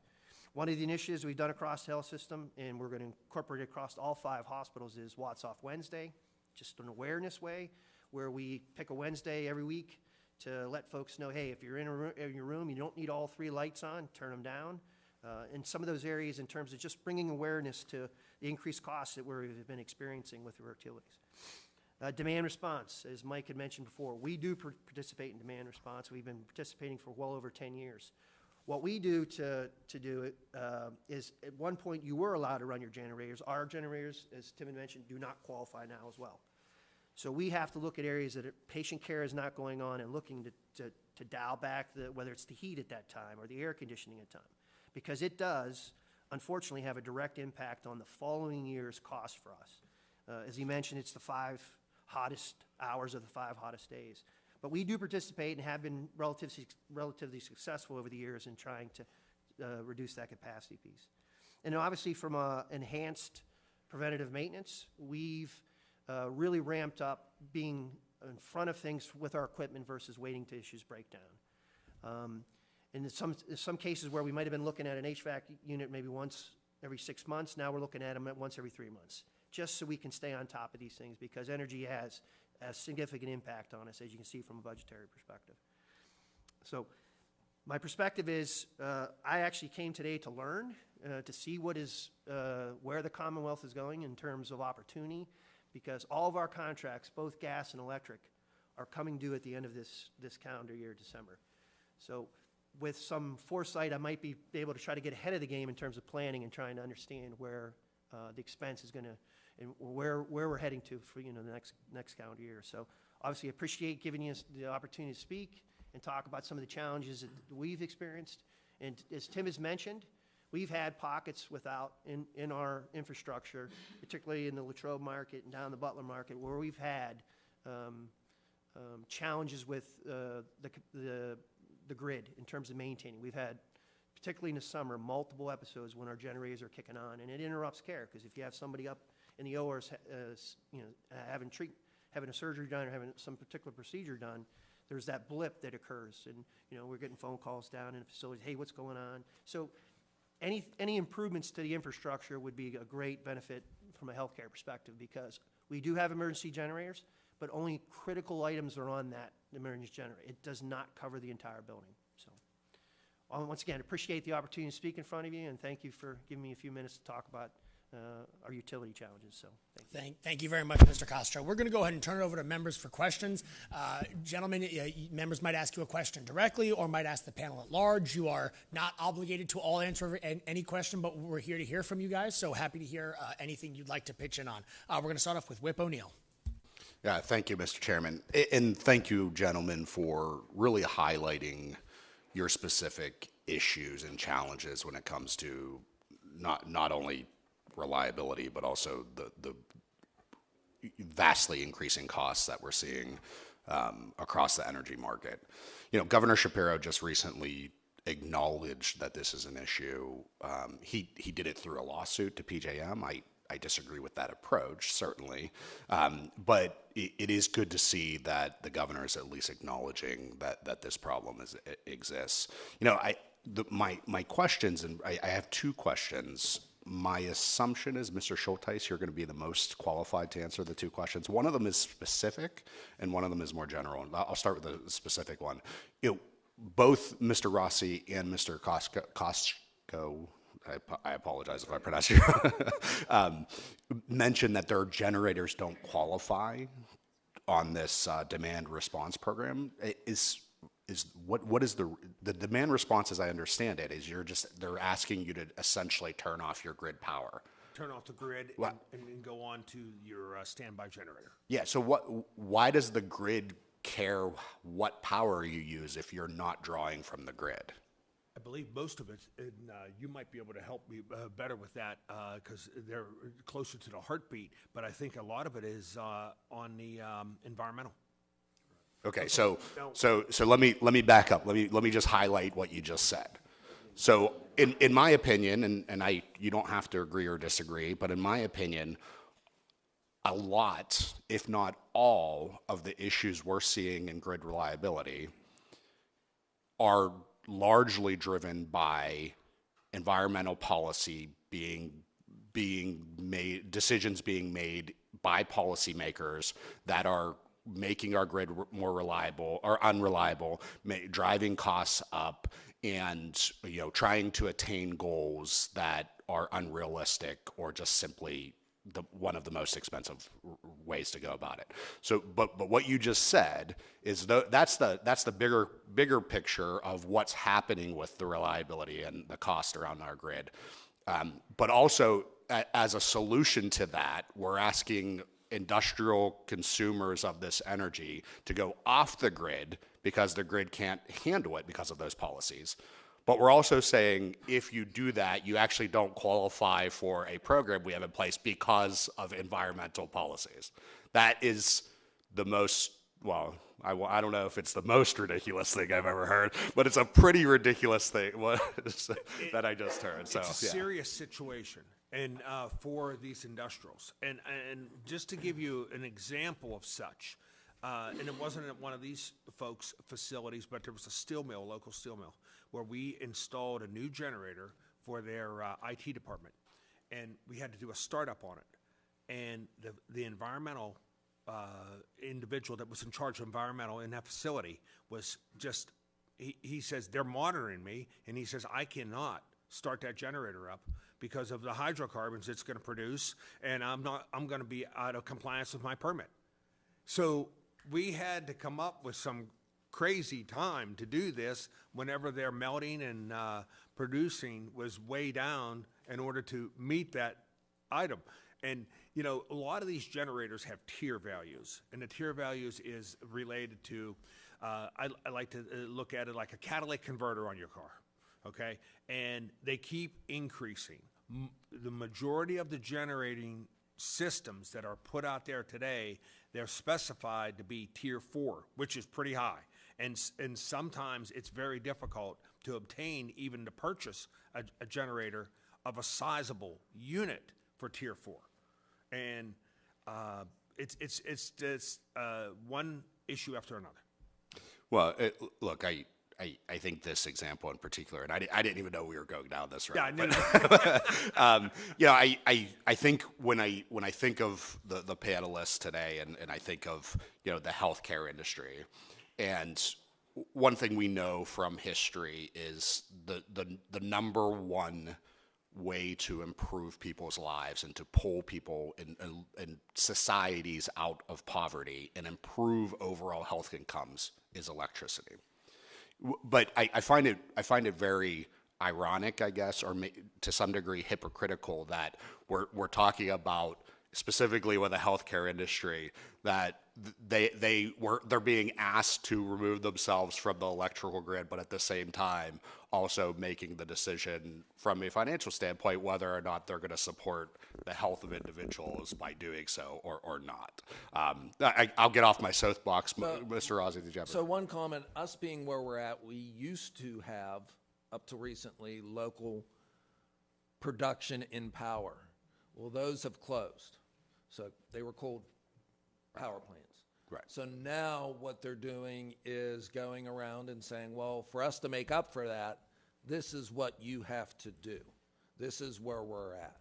One of the initiatives we've done across the health system, and we're going to incorporate it across all 5 hospitals, is Watts Off Wednesday, just an awareness way, where we pick a Wednesday every week to let folks know, hey, if you're in your room, you don't need all 3 lights on, turn them down. In some of those areas, in terms of just bringing awareness to the increased costs that we've been experiencing with our utilities. Demand response, as Mike had mentioned before, we do participate in demand response. We've been participating for well over 10 years. What we do to do it is, at one point, you were allowed to run your generators. Our generators, as Tim had mentioned, do not qualify now as well. So we have to look at areas that patient care is not going on and looking to dial back, whether it's the heat at that time or the air conditioning at time, because it does, unfortunately, have a direct impact on the following year's cost for us. As he mentioned, it's the 5 hottest hours of the 5 hottest days. But we do participate and have been relatively successful over the years in trying to reduce that capacity piece. And obviously from enhanced preventative maintenance, we've really ramped up being in front of things with our equipment versus waiting till issues break down. In some cases where we might have been looking at an HVAC unit maybe once every 6 months, now we're looking at them once every 3 months, just so we can stay on top of these things, because energy has a significant impact on us, as you can see from a budgetary perspective. So my perspective is I actually came today to learn, to see where the Commonwealth is going in terms of opportunity, because all of our contracts, both gas and electric, are coming due at the end of this calendar year, December. So with some foresight, I might be able to try to get ahead of the game in terms of planning and trying to understand where the expense is going to, and where we're heading to for the next calendar year. So obviously, I appreciate giving you the opportunity to speak and talk about some of the challenges that we've experienced. And as Tim has mentioned, we've had pockets in our infrastructure, particularly in the Latrobe market and down the Butler market, where we've had challenges with the grid in terms of maintaining. We've had, particularly in the summer, multiple episodes when our generators are kicking on, and it interrupts care, because if you have somebody up in the ORs, having a surgery done or having some particular procedure done, there's that blip that occurs, and we're getting phone calls down in the facilities, hey, what's going on? So any improvements to the infrastructure would be a great benefit from a healthcare perspective, because we do have emergency generators, but only critical items are on that emergency generator. It does not cover the entire building. So once again, appreciate the opportunity to speak in front of you, and thank you for giving me a few minutes to talk about our utility challenges. So thank you. Thank you very much, Mr. Castro. We're going to go ahead and turn it over to members for questions. Gentlemen, members might ask you a question directly or might ask the panel at large. You are not obligated to all answer any question, but we're here to hear from you guys, so happy to hear anything you'd like to pitch in on. We're going to start off with Whip O'Neill. Yeah, thank you, Mr. Chairman. And thank you, gentlemen, for really highlighting your specific issues and challenges when it comes to not only reliability, but also the vastly increasing costs that we're seeing across the energy market. You know, Governor Shapiro just recently acknowledged that this is an issue. He did it through a lawsuit to PJM. I disagree with that approach, certainly, but it is good to see that the governor is at least acknowledging that this problem exists. You know, my questions, and I have two questions. My assumption is, Mr. Schulteis, you're going to be the most qualified to answer the two questions. One of them is specific, and one of them is more general. And I'll start with the specific one. Both Mr. Rossi and Mr. Costco, I apologize if I pronounce you mentioned that their generators don't qualify on this demand response program. What is the demand response, as I understand it, is they're asking you to essentially turn off your grid power. Turn off the grid and go on to your standby generator. Yeah. So why does the grid care what power you use if you're not drawing from the grid? I believe most of it, and you might be able to help me better with that because they're closer to the heartbeat. But I think a lot of it is on the environmental. Okay, so let me back up. Let me just highlight what you just said. So in my opinion, and you don't have to agree or disagree, but in my opinion, a lot, if not all, of the issues we're seeing in grid reliability are largely driven by environmental policy being made, decisions being made by policymakers that are making our grid more reliable or unreliable, driving costs up, and trying to attain goals that are unrealistic or just simply one of the most expensive ways to go about it. So, but what you just said is that's the bigger picture of what's happening with the reliability and the cost around our grid. But also, as a solution to that, we're asking industrial consumers of this energy to go off the grid because the grid can't handle it because of those policies. But we're also saying if you do that, you actually don't qualify for a program we have in place because of environmental policies. That is the most, well, I don't know if it's the most ridiculous thing I've ever heard, but it's a pretty ridiculous thing that I just heard. So it's a serious situation. And for these industrials. And just to give you an example of such, and it wasn't at one of these folks' facilities, but there was a steel mill, a local steel mill, where we installed a new generator for their IT department. And we had to do a startup on it. And the environmental individual that was in charge of environmental in that facility was just, he says, they're monitoring me, and he says, I cannot start that generator up because of the hydrocarbons it's going to produce, and I'm going to be out of compliance with my permit. So we had to come up with some crazy time to do this whenever their melting and producing was way down in order to meet that item. And, a lot of these generators have tier values, and the tier values is related to, I like to look at it like a catalytic converter on your car. Okay, and they keep increasing. The majority of the generating systems that are put out there today, they're specified to be tier 4, which is pretty high. And sometimes it's very difficult to obtain even to purchase a generator of a sizable unit for tier 4. And it's just one issue after another. Well, look, I think this example in particular, and I didn't even know we were going down this road. Yeah, I think when I think of the panelists today, and I think of the healthcare industry, and one thing we know from history is the number one way to improve people's lives and to pull people and societies out of poverty and improve overall health incomes is electricity. But I find it very ironic, I guess, or to some degree hypocritical that we're talking about, specifically with the healthcare industry, that they're being asked to remove themselves from the electrical grid, but at the same time also making the decision from a financial standpoint whether or not they're going to support the health of individuals by doing so or not. I'll get off my soapbox. Mr. Rossi, did you have So one comment, us being where we're at, we used to have, up to recently, local production in power. Well, those have closed. So they were called power plants. Right. So now what they're doing is going around and saying, well, for us to make up for that, this is what you have to do. This is where we're at.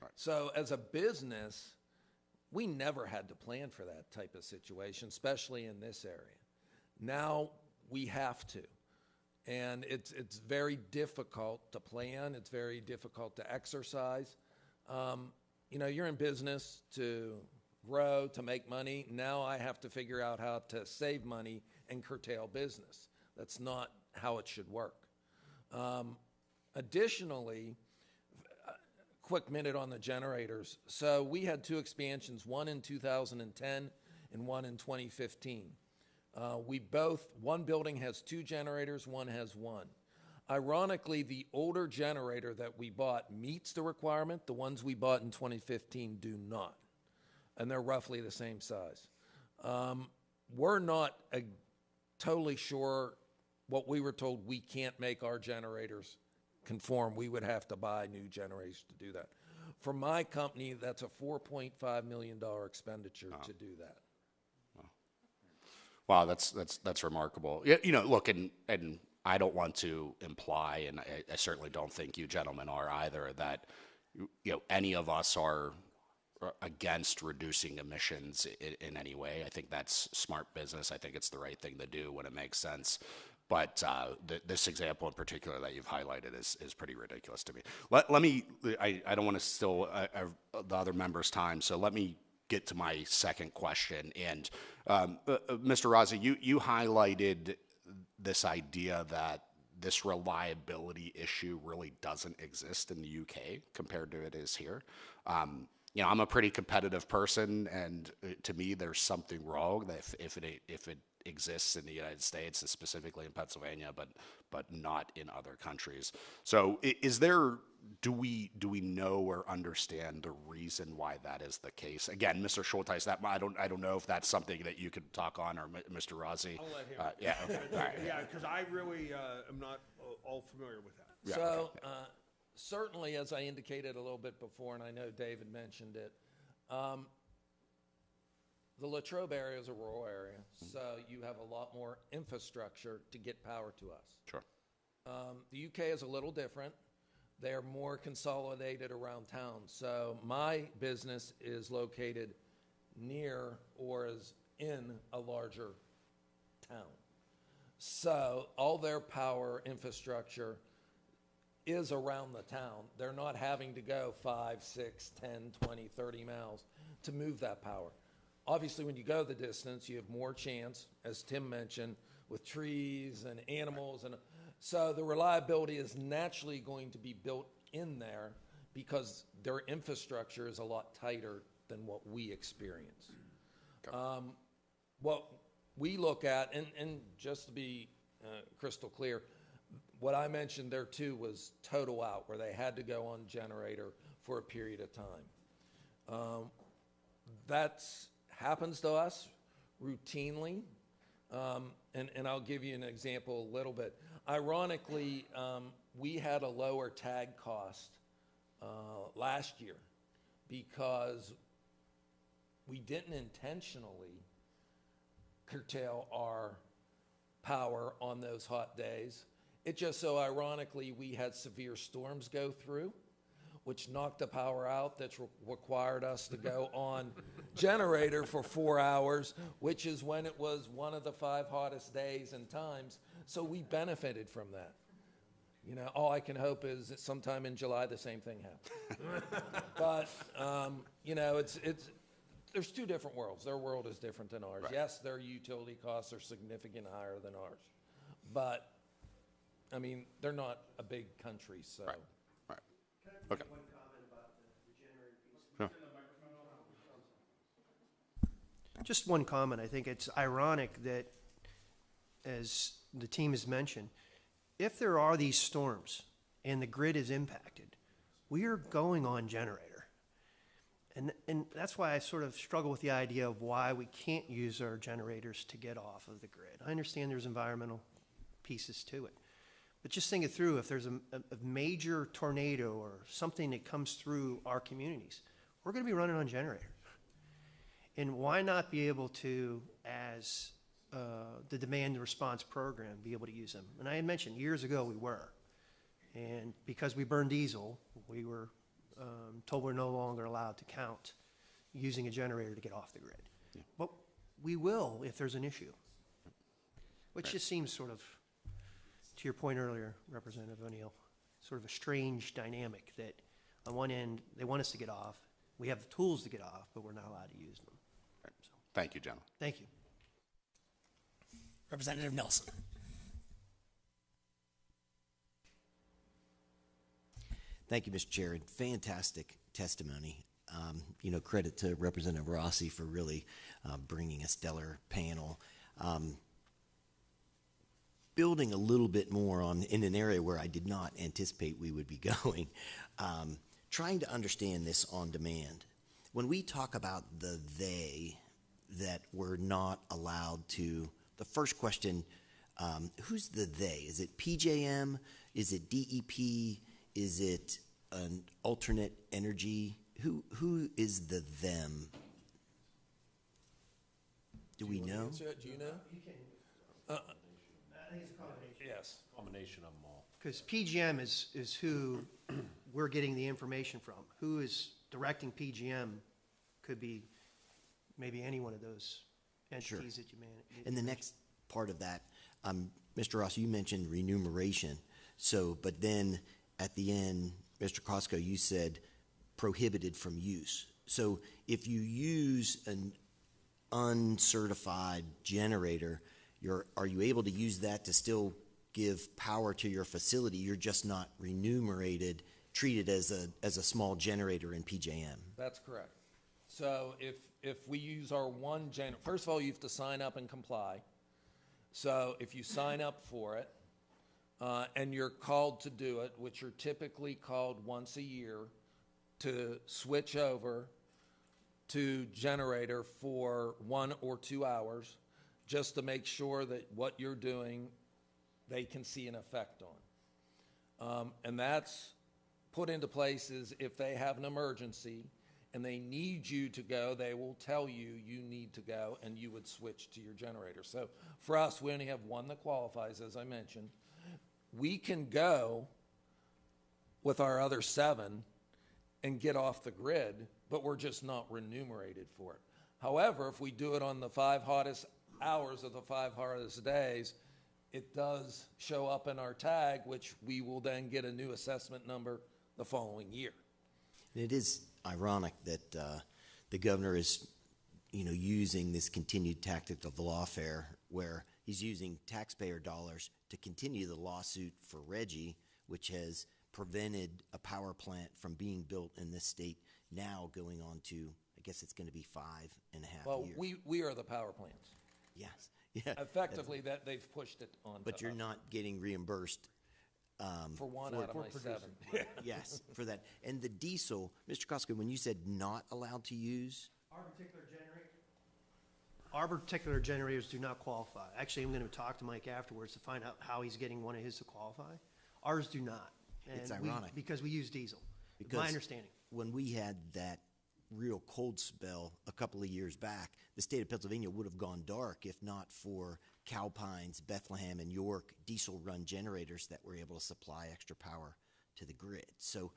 Right. So as a business, we never had to plan for that type of situation, especially in this area. Now we have to. And it's very difficult to plan. It's very difficult to exercise. You know, you're in business to grow, to make money. Now I have to figure out how to save money and curtail business. That's not how it should work. Additionally, quick minute on the generators. So we had two expansions, one in 2010 and one in 2015. One building has two generators, one has one. Ironically, the older generator that we bought meets the requirement. The ones we bought in 2015 do not. And they're roughly the same size. We're not totally sure. What we were told, we can't make our generators conform. We would have to buy new generators to do that. For my company, that's a $4.5 million expenditure to do that. Wow, that's remarkable. You know, look, and I don't want to imply, and I certainly don't think you gentlemen are either, that any of us are against reducing emissions in any way. I think that's smart business. I think it's the right thing to do when it makes sense. But this example in particular that you've highlighted is pretty ridiculous to me. I don't want to steal the other members' time, so let me get to my second question. And Mr. Rossi, you highlighted this idea that this reliability issue really doesn't exist in the UK compared to it is here. I'm a pretty competitive person, and to me, there's something wrong that if it exists in the United States, specifically in Pennsylvania, but not in other countries. So, do we know or understand the reason why that is the case? Again, Mr. Schulteis, I don't know if that's something that you could talk on, or Mr. Rossi. I'll let him. Yeah. Okay. All right. Yeah, because I really am not all familiar with that. Yeah, so. okay. Certainly, as I indicated a little bit before, and I know David mentioned it, the Latrobe area is a rural area, so you have a lot more infrastructure to get power to us. Sure. The UK is a little different. They're more consolidated around town. So my business is located near or is in a larger town. So all their power infrastructure is around the town. They're not having to go 5, 6, 10, 20, 30 miles to move that power. Obviously, when you go the distance, you have more chance, as Tim mentioned, with trees and animals. And so the reliability is naturally going to be built in there because their infrastructure is a lot tighter than what we experience. Okay. What we look at, and just to be crystal clear, what I mentioned there too was total out, where they had to go on generator for a period of time. That happens to us routinely, and I'll give you an example a little bit. Ironically, we had a lower tag cost last year because we didn't intentionally curtail our power on those hot days. It just so ironically we had severe storms go through, which knocked the power out. That's required us to go on generator for 4 hours, which is when it was one of the 5 hottest days and times. So we benefited from that. You know, all I can hope is that sometime in July the same thing happens. But, you know, there's two different worlds. Their world is different than ours. Right. Yes, their utility costs are significantly higher than ours. But, I mean, they're not a big country, so. Right. Okay. One comment about the generator piece. Sure. Just one comment. I think it's ironic that, as the team has mentioned, if there are these storms and the grid is impacted, we are going on generator. And that's why I sort of struggle with the idea of why we can't use our generators to get off of the grid. I understand there's environmental pieces to it. But just think it through. If there's a major tornado or something that comes through our communities, we're going to be running on generator. And why not be able to, as the demand and response program, be able to use them? And I had mentioned years ago we were. And because we burn diesel, we were told we're no longer allowed to count using a generator to get off the grid. Yeah. But we will if there's an issue, which just seems sort of, to your point earlier, Representative O'Neill, sort of a strange dynamic that on one end, they want us to get off. We have the tools to get off, but we're not allowed to use them. Right. So, thank you, gentlemen. Thank you. Representative Nelson. Thank you, Mr. Chair. Fantastic testimony. You know, credit to Representative Rossi for really bringing a stellar panel. Building a little bit more on in an area where I did not anticipate we would be going, trying to understand this on demand. When we talk about the they that we're not allowed to, the first question, who's the they? Is it PJM? Is it DEP? Is it an alternate energy? Who is the them? Do we know? Do you know? You can. I think it's a combination. Yes. Combination of them all. Because PGM is who we're getting the information from. Who is directing PGM could be maybe any one of those entities that you manage. And the next part of that, Mr. Ross, you mentioned remuneration. So, but then at the end, Mr. Costco, you said prohibited from use. So if you use an uncertified generator, are you able to use that to still give power to your facility? You're just not remunerated, treated as a small generator in PJM. That's correct. So if we use our one generator, first of all, you have to sign up and comply. So if you sign up for it, and you're called to do it, which you're typically called once a year, to switch over to generator for 1 or 2 hours, just to make sure that what you're doing, they can see an effect on. And that's put into place is if they have an emergency and they need you to go, they will tell you you need to go, and you would switch to your generator. So for us, we only have one that qualifies, as I mentioned. We can go with our other 7 and get off the grid, but we're just not remunerated for it. However, if we do it on the 5 hottest hours of the 5 hottest days, it does show up in our tag, which we will then get a new assessment number the following year. It is ironic that the governor is, using this continued tactic of lawfare, where he's using taxpayer dollars to continue the lawsuit for Reggie, which has prevented a power plant from being built in this state, now going on to, I guess it's going to be 5.5 years. Well, we are the power plants. Yes. Yeah. Effectively, that they've pushed it on. But you're not getting reimbursed for one out of my 7. Yes, for that. And the diesel, Mr. Costco, when you said not allowed to use? Our particular generators do not qualify. Actually, I'm going to talk to Mike afterwards to find out how he's getting one of his to qualify. Ours do not. And It's ironic. because we use diesel. Because my understanding. When we had that real cold spell a couple of years back, the state of Pennsylvania would have gone dark if not for Calpine's, Bethlehem, and York diesel-run generators that were able to supply extra power to the grid. So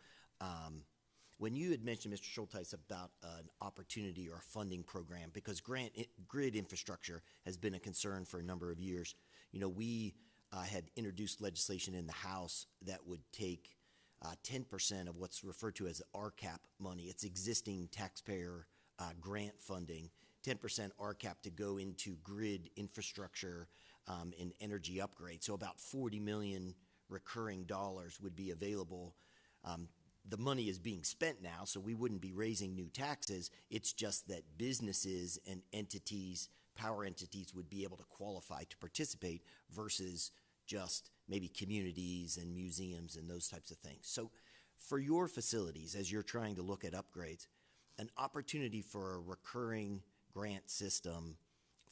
when you had mentioned, Mr. Schulteis, about an opportunity or a funding program, because grid infrastructure has been a concern for a number of years, we had introduced legislation in the House that would take 10% of what's referred to as RCAP money. It's existing taxpayer grant funding, 10% RCAP to go into grid infrastructure and energy upgrade. So about 40 million recurring dollars would be available. The money is being spent now, so we wouldn't be raising new taxes. It's just that businesses and entities, power entities, would be able to qualify to participate versus just maybe communities and museums and those types of things. So for your facilities, as you're trying to look at upgrades, an opportunity for a recurring grant system,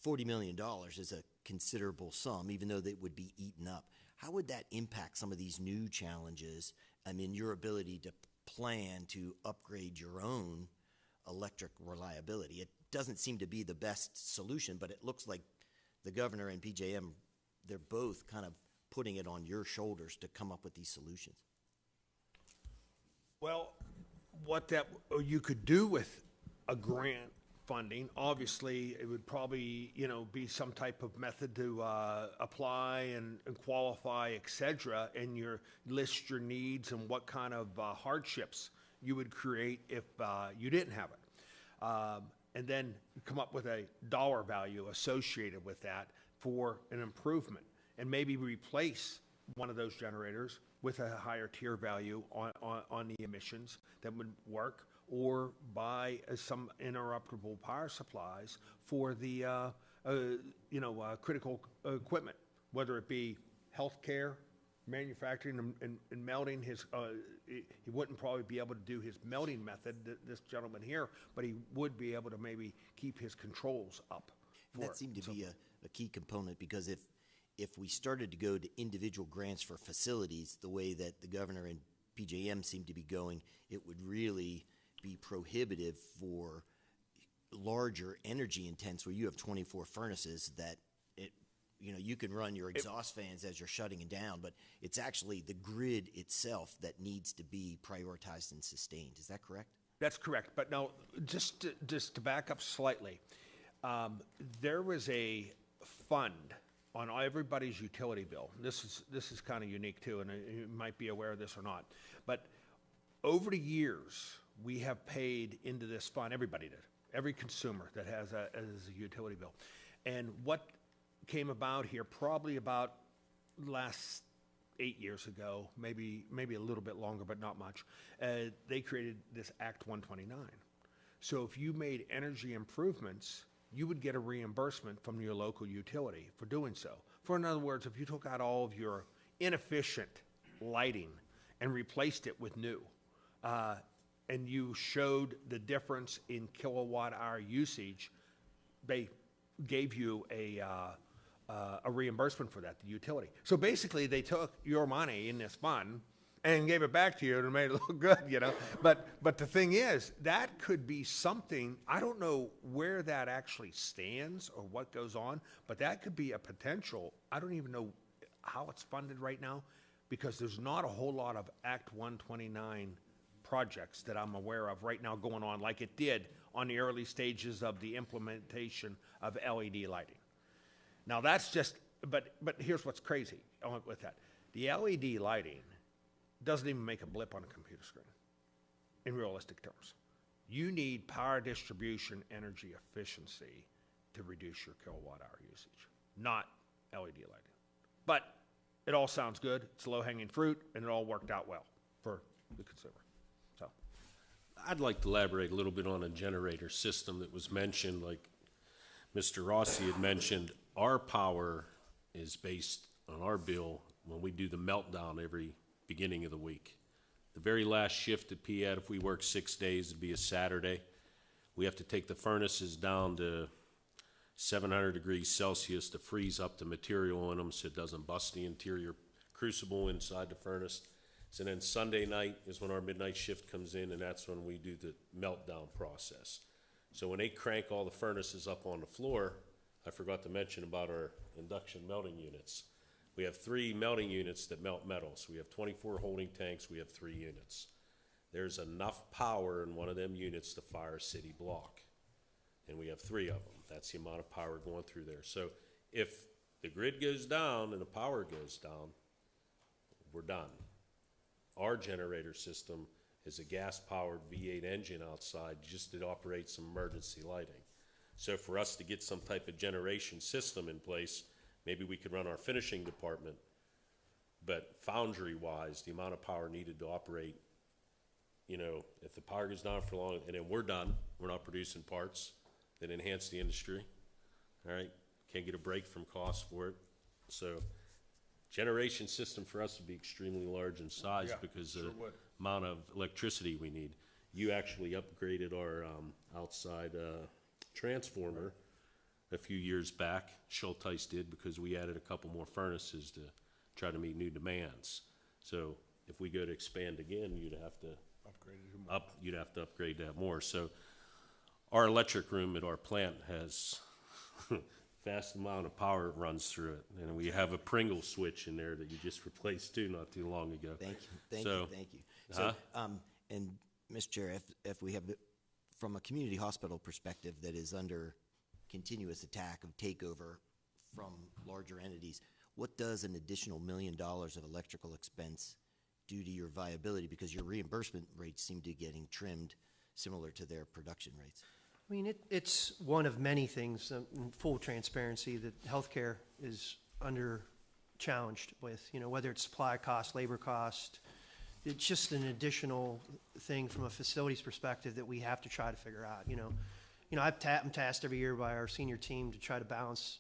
$40 million is a considerable sum, even though they would be eaten up. How would that impact some of these new challenges? I mean, your ability to plan to upgrade your own electric reliability. It doesn't seem to be the best solution, but it looks like the governor and PJM, they're both kind of putting it on your shoulders to come up with these solutions. Well, what you could do with a grant funding, obviously it would probably, be some type of method to apply and qualify, et cetera, and list your needs and what kind of hardships you would create if you didn't have it. And then come up with a dollar value associated with that for an improvement, and maybe replace one of those generators with a higher tier value on the emissions that would work, or buy some interruptible power supplies for the critical equipment, whether it be healthcare, manufacturing, and melting. He wouldn't probably be able to do his melting method, this gentleman here, but he would be able to maybe keep his controls up. And that seemed to be a key component, because if we started to go to individual grants for facilities the way that the governor and PJM seem to be going, it would really be prohibitive for larger energy intense, where you have 24 furnaces that you can run your exhaust fans as you're shutting it down, but it's actually the grid itself that needs to be prioritized and sustained. Is that correct? That's correct. But now, just to back up slightly, there was a fund on everybody's utility bill. This is kind of unique too, and you might be aware of this or not. But over the years, we have paid into this fund. Everybody did. Every consumer that has a utility bill. And what came about here, probably about last 8 years ago, maybe a little bit longer, but not much, they created this Act 129. So if you made energy improvements, you would get a reimbursement from your local utility for doing so. For in other words, if you took out all of your inefficient lighting and replaced it with new, and you showed the difference in kilowatt hour usage, they gave you a reimbursement for that, the utility. So basically, they took your money in this fund and gave it back to you and made it look good, But the thing is, that could be something, I don't know where that actually stands or what goes on, but that could be a potential. I don't even know how it's funded right now, because there's not a whole lot of Act 129 projects that I'm aware of right now going on, like it did on the early stages of the implementation of LED lighting. Now that's just, but here's what's crazy with that. The LED lighting doesn't even make a blip on a computer screen, in realistic terms. You need power distribution energy efficiency to reduce your kilowatt hour usage, not LED lighting. But it all sounds good, it's low-hanging fruit, and it all worked out well for the consumer. So, I'd like to elaborate a little bit on a generator system that was mentioned. Like Mr. Rossi had mentioned, our power is based on our bill when we do the meltdown every beginning of the week. The very last shift at PAD, if we work 6 days, it'd be a Saturday. We have to take the furnaces down to 700 degrees Celsius to freeze up the material in them so it doesn't bust the interior crucible inside the furnace. So then Sunday night is when our midnight shift comes in, and that's when we do the meltdown process. So when they crank all the furnaces up on the floor, I forgot to mention about our induction melting units. We have 3 melting units that melt metal. So we have 24 holding tanks, we have 3 units. There's enough power in one of them units to fire a city block. And we have 3 of them. That's the amount of power going through there. So if The grid goes down and the power goes down, we're done. Our generator system is a gas-powered V8 engine outside just to operate some emergency lighting. So for us to get some type of generation system in place, maybe we could run our finishing department, but foundry-wise, the amount of power needed to operate, you know, if the power goes down for long, and then we're done, we're not producing parts that enhance the industry, all right? Can't get a break from cost for it. So generation system for us would be extremely large in size because of the amount of electricity we need. You actually upgraded our outside transformer a few years back. Schulteis did, because we added a couple more furnaces to try to meet new demands. So if we go to expand again, you'd have to upgrade that more. So our electric room at our plant has vast amount of power runs through it, and we have a Pringle switch in there that you just replaced too not too long ago. Thank you. So, and Mr. Chair, if we have, from a community hospital perspective that is under continuous attack of takeover from larger entities, what does an additional $1 million of electrical expense do to your viability? Because your reimbursement rates seem to be getting trimmed similar to their production rates. I mean, it's one of many things, in full transparency, that healthcare is under challenged with, you know, whether it's supply cost, labor cost. It's just an additional thing from a facilities perspective that we have to try to figure out, you know. I'm tasked every year by our senior team to try to balance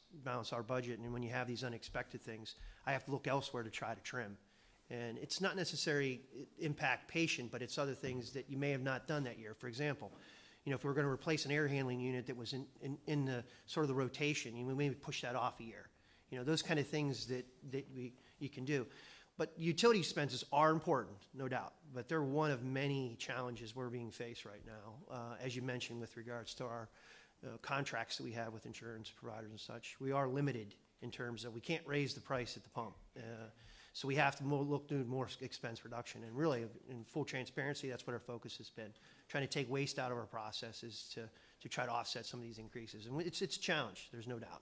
our budget, and when you have these unexpected things, I have to look elsewhere to try to trim. And it's not necessarily impact patient, but it's other things that you may have not done that year. For example, you know, if we're going to replace an air handling unit that was in the sort of the rotation, we maybe push that off a year. You know, those kind of things that you can do. But utility expenses are important, no doubt, but they're one of many challenges we're being faced right now. As you mentioned, with regards to our contracts that we have with insurance providers and such, we are limited in terms of we can't raise the price at the pump. So we have to look to more expense reduction. And really, in full transparency, that's what our focus has been, trying to take waste out of our processes to try to offset some of these increases. And it's a challenge, there's no doubt.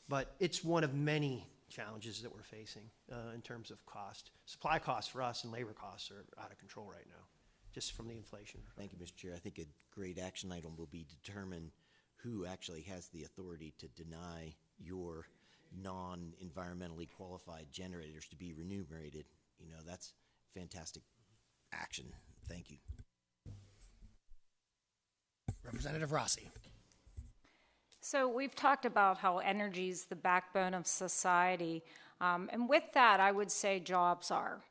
But it's one of many challenges that we're facing in terms of cost. Supply costs for us and labor costs are out of control right now, just from the inflation. Thank you, Mr. Chair. I think a great action item will be determine who actually has the authority to deny your non-environmentally qualified generators to be remunerated. You know, that's fantastic action. Thank you. Representative Rossi. So we've talked about how energy is the backbone of society. And with that, I would say jobs are.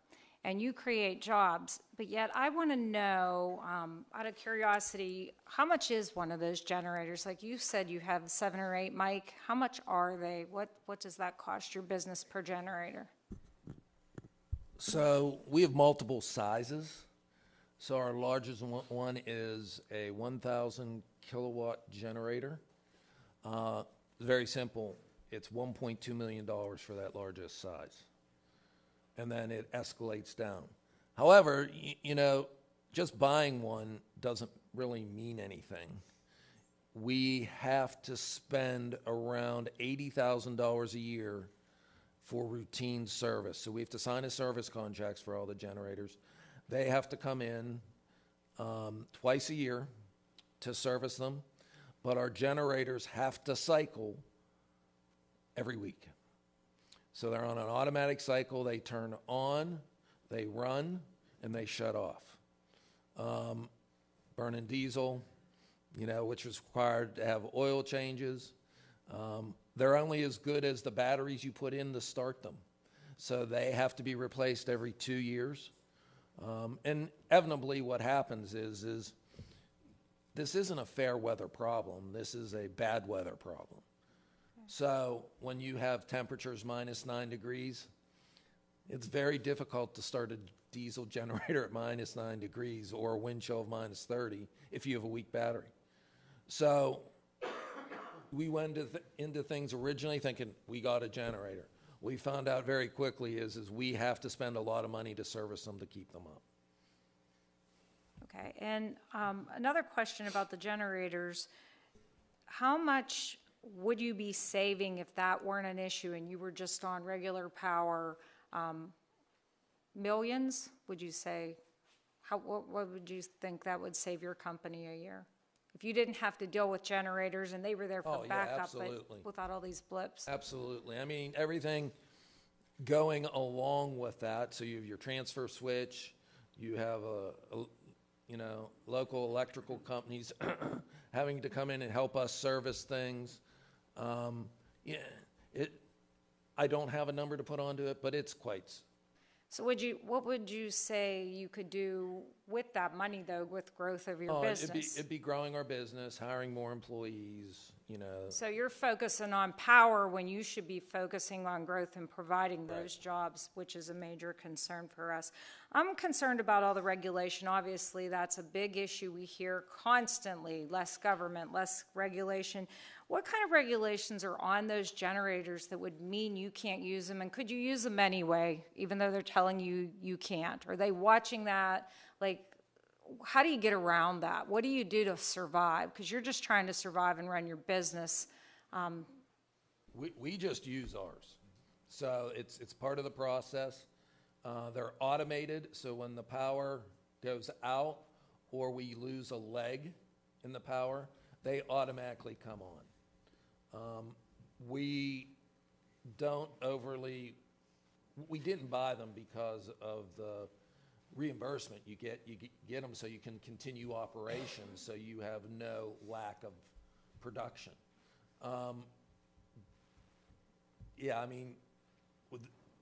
And you create jobs. But yet I want to know, out of curiosity, how much is one of those generators? Like you said, you have 7 or 8, Mike. How much are they? What does that cost your business per generator? So we have multiple sizes. So our largest one is a 1,000 kilowatt generator. Very simple. It's $1.2 million for that largest size. And then it escalates down. However, you know, just buying one doesn't really mean anything. We have to spend around $80,000 a year for routine service. So we have to sign a service contracts for all the generators. They have to come in twice a year to service them, but our generators have to cycle every week. So they're on an automatic cycle. They turn on, they run, and they shut off. Burning diesel, you know, which is required to have oil changes. They're only as good as the batteries you put in to start them. So they have to be replaced every 2 years. And inevitably what happens is this isn't a fair weather problem. This is a bad weather problem. So when you have temperatures minus 9 degrees, it's very difficult to start a diesel generator at minus 9 degrees or a wind chill of minus 30 if you have a weak battery. So we went into things originally thinking we got a generator. We found out very quickly is we have to spend a lot of money to service them to keep them up. Okay, and another question about the generators. How much would you be saving if that weren't an issue and you were just on regular power? Millions, would you say? What would you think that would save your company a year? If you didn't have to deal with generators and they were there for backup, but without all these blips? Absolutely. I mean, everything going along with that. So you have your transfer switch, you have local electrical companies having to come in and help us service things. I don't have a number to put onto it, but it's quite. So what would you say you could do with that money, though, with growth of your business? It'd be growing our business, hiring more employees, So you're focusing on power when you should be focusing on growth and providing those jobs, which is a major concern for us. I'm concerned about all the regulation. Obviously, that's a big issue we hear constantly, less government, less regulation. What kind of regulations are on those generators that would mean you can't use them? And could you use them anyway, even though they're telling you you can't? Are they watching that? Like, how do you get around that? What do you do to survive? Because you're just trying to survive and run your business. We just use ours. So it's part of the process. They're automated, so when the power goes out or we lose a leg in the power, they automatically come on. We didn't buy them because of the reimbursement you get them so you can continue operations, so you have no lack of production.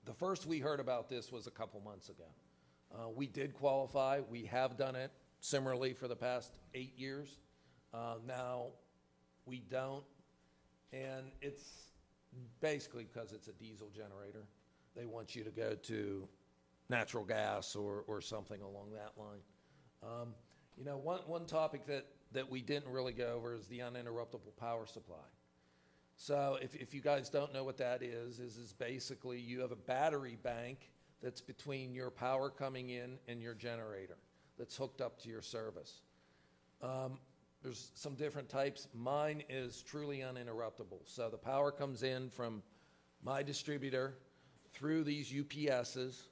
The first we heard about this was a couple months ago. We did qualify. We have done it similarly for the past 8 years. Now we don't, and it's basically because it's a diesel generator. They want you to go to natural gas or something along that line. One topic that we didn't really go over is the uninterruptible power supply. So if you guys don't know what that is basically you have a battery bank that's between your power coming in and your generator that's hooked up to your service. There's some different types. Mine is truly uninterruptible. So the power comes in from my distributor through these UPSs,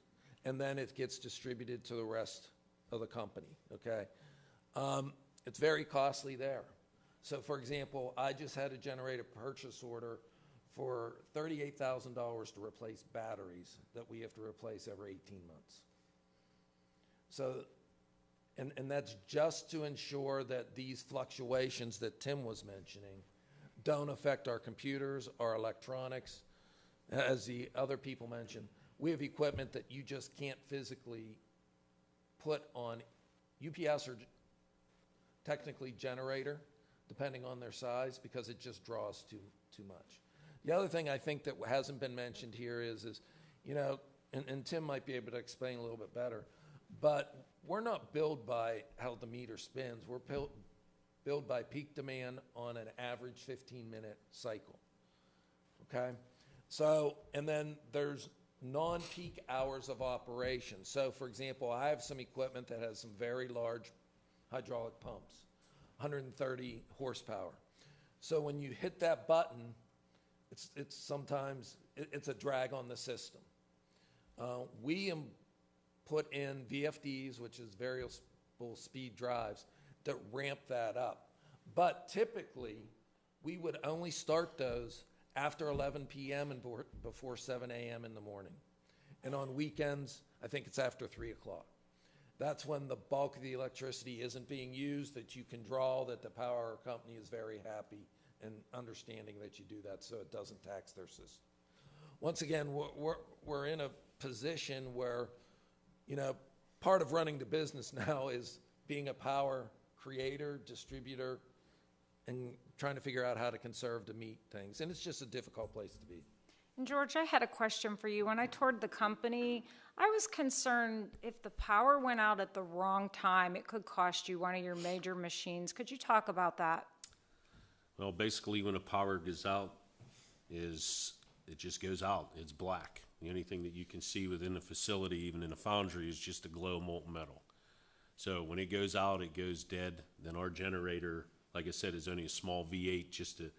and then it gets distributed to the rest of the company, okay? It's very costly there. So, for example, I just had to generate a purchase order for $38,000 to replace batteries that we have to replace every 18 months. So, and that's just to ensure that these fluctuations that Tim was mentioning don't affect our computers, our electronics. As the other people mentioned, we have equipment that you just can't physically put on. UPS or technically generator, depending on their size, because it just draws too much. The other thing I think that hasn't been mentioned here is and Tim might be able to explain a little bit better, but we're not billed by how the meter spins. We're billed by peak demand on an average 15-minute cycle, okay? So, and then there's non-peak hours of operation. So, for example, I have some equipment that has some very large hydraulic pumps, 130 horsepower. So when you hit that button, it's sometimes a drag on the system. We put in VFDs, which is variable speed drives, that ramp that up. But typically, we would only start those after 11 p.m. and before 7 a.m. in the morning. And on weekends, I think it's after 3 o'clock. That's when the bulk of the electricity isn't being used, that you can draw, that the power company is very happy and understanding that you do that so it doesn't tax their system. Once again, we're in a position where, part of running the business now is being a power creator, distributor, and trying to figure out how to conserve to meet things. And it's just a difficult place to be. And George, I had a question for you. When I toured the company, I was concerned if the power went out at the wrong time, it could cost you one of your major machines. Could you talk about that? Well, basically, when the power goes out, it just goes out. It's black. The only thing that you can see within the facility, even in the foundry, is just a glow of molten metal. So when it goes out, it goes dead. Then our generator, like I said, is only a small V8 just to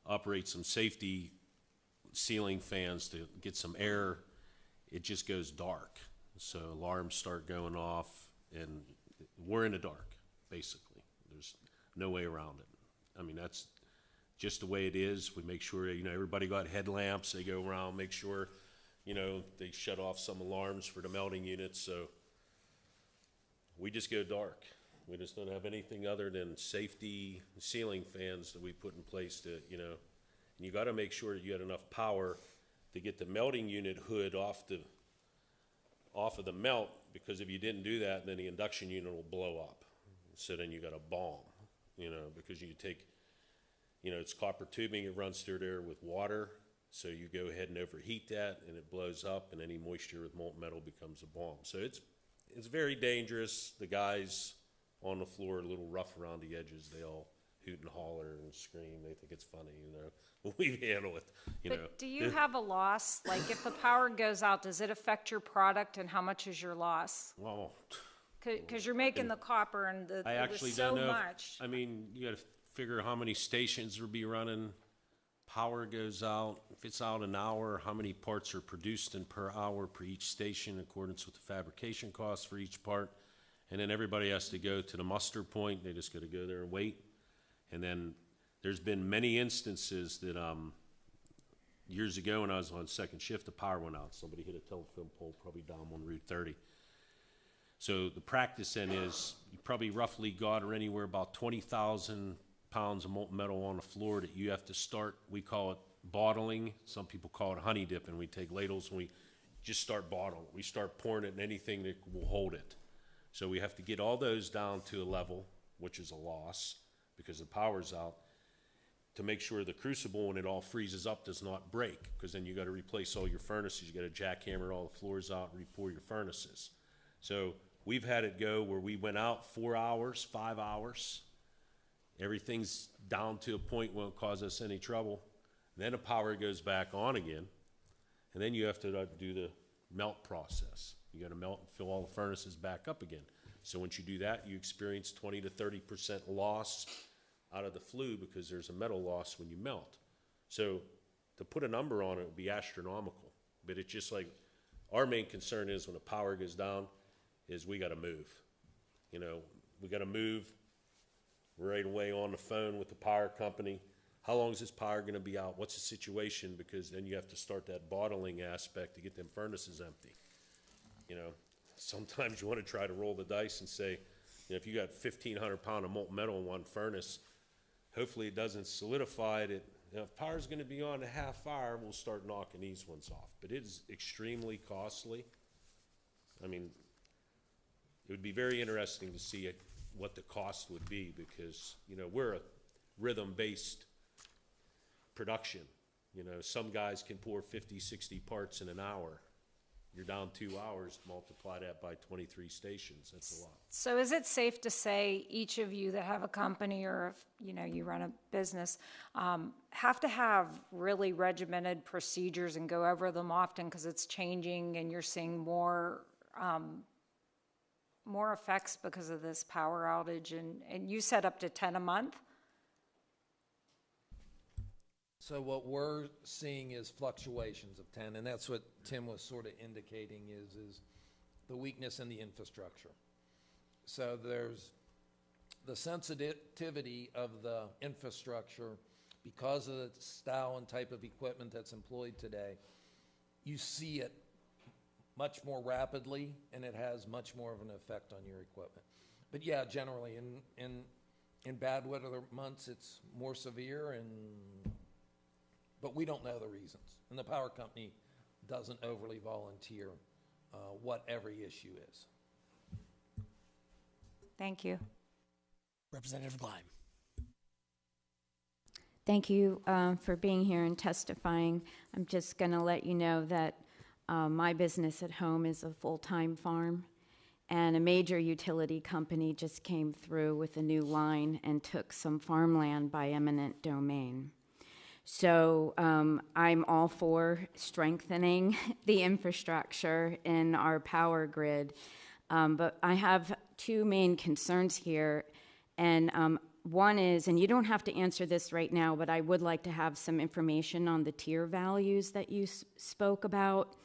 operate some safety ceiling fans to get some air, it just goes dark. So alarms start going off, and we're in the dark, basically. There's no way around it. I mean, that's just the way it is. We make sure, everybody got headlamps. They go around, make sure, they shut off some alarms for the melting units. So we just go dark. We just don't have anything other than safety ceiling fans that we put in place to, and you got to make sure that you had enough power to get the melting unit hood off of the melt, because if you didn't do that, then the induction unit will blow up. So then you got a bomb, because you take, it's copper tubing, it runs through there with water. So you go ahead and overheat that, and it blows up, and any moisture with molten metal becomes a bomb. So it's very dangerous. The guys on the floor are a little rough around the edges. They all hoot and holler and scream. They think it's funny, We handle it, But do you have a loss? Like, if the power goes out, does it affect your product, and how much is your loss? Well, because you're making the copper, and I actually so don't know. much. You got to figure how many stations will be running. Power goes out. If it's out an hour, how many parts are produced in per hour per each station in accordance with the fabrication costs for each part. And then everybody has to go to the muster point. They just got to go there and wait. And then there's been many instances that years ago when I was on second shift, the power went out. Somebody hit a telephone pole probably down on Route 30. So the practice then is you probably roughly got or anywhere about 20,000 pounds of molten metal on the floor that you have to start. We call it bottling. Some people call it honey dipping. We take ladles and we just start bottling. We start pouring it in anything that will hold it. So we have to get all those down to a level, which is a loss because the power's out, to make sure the crucible, when it all freezes up, does not break, because then you got to replace all your furnaces. You got to jackhammer all the floors out and re-pour your furnaces. So we've had it go where we went out 4 hours, 5 hours. Everything's down to a point where it won't cause us any trouble. And then the power goes back on again. And then you have to do the melt process. You got to melt and fill all the furnaces back up again. So once you do that, you experience 20 to 30% loss out of the flue, because there's a metal loss when you melt. So to put a number on it would be astronomical. But it's just like, our main concern is when the power goes down is we got to move. We got to move. We're right away on the phone with the power company. How long is this power going to be out? What's the situation? Because then you have to start that bottling aspect to get them furnaces empty. Sometimes you want to try to roll the dice and say, if you got 1,500 pound of molten metal in one furnace, hopefully it doesn't solidify it. If power's going to be on a half hour, we'll start knocking these ones off. But it is extremely costly. I mean, it would be very interesting to see what the cost would be, because, we're a rhythm-based production. Some guys can pour 50, 60 parts in an hour. You're down 2 hours, multiply that by 23 stations. That's a lot. So is it safe to say each of you that have a company, or if you run a business, have to have really regimented procedures and go over them often, because it's changing and you're seeing more effects because of this power outage, and you said up to 10 a month? So what we're seeing is fluctuations of 10, and that's what Tim was sort of indicating is the weakness in the infrastructure. So there's the sensitivity of the infrastructure because of the style and type of equipment that's employed today. You see it much more rapidly, and it has much more of an effect on your equipment. But yeah, generally in bad weather months, it's more severe, but we don't know the reasons. And the power company doesn't overly volunteer what every issue is. Thank you. Representative Gleim. Thank you for being here and testifying. I'm just going to let you know that my business at home is a full-time farm, and a major utility company just came through with a new line and took some farmland by eminent domain. So I'm all for strengthening the infrastructure in our power grid, but I have two main concerns here. And One is, and you don't have to answer this right now, but I would like to have some information on the tier values that you spoke about.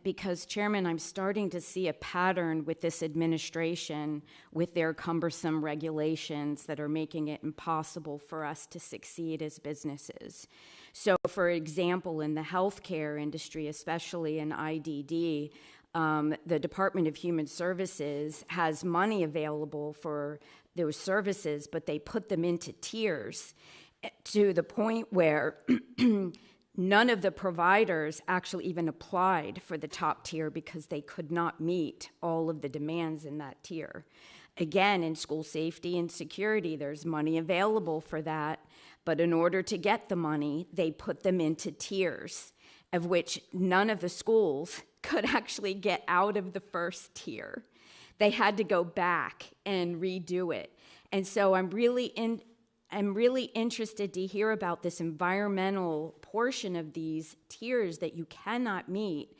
Because, Chairman, I'm starting to see a pattern with this administration with their cumbersome regulations that are making it impossible for us to succeed as businesses. So, for example, in the healthcare industry, especially in IDD, the Department of Human Services has money available for those services, but they put them into tiers to the point where none of the providers actually even applied for the top tier because they could not meet all of the demands in that tier. Again, in school safety and security, there's money available for that, but in order to get the money, they put them into tiers, of which none of the schools could actually get out of the first tier. They had to go back and redo it. And so I'm really interested to hear about this environmental portion of these tiers that you cannot meet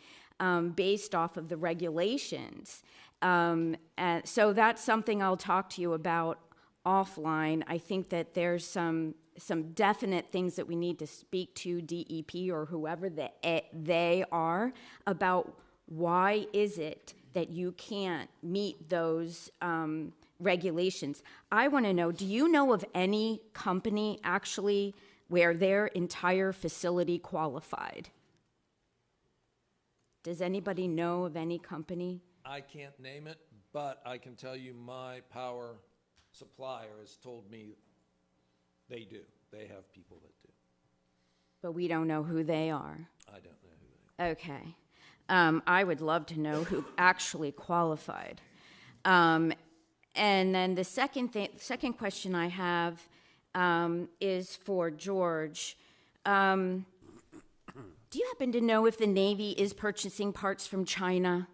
based off of the regulations. So that's something I'll talk to you about offline. I think that there's some definite things that we need to speak to DEP or whoever they are about why is it that you can't meet those regulations. I want to know, do you know of any company actually where their entire facility qualified? Does anybody know of any company? I can't name it, but I can tell you my power supplier has told me they do. They have people that do. But we don't know who they are. I don't know who they are. Okay. I would love to know who actually qualified. And then the second question I have is for George. Do you happen to know if the Navy is purchasing parts from China?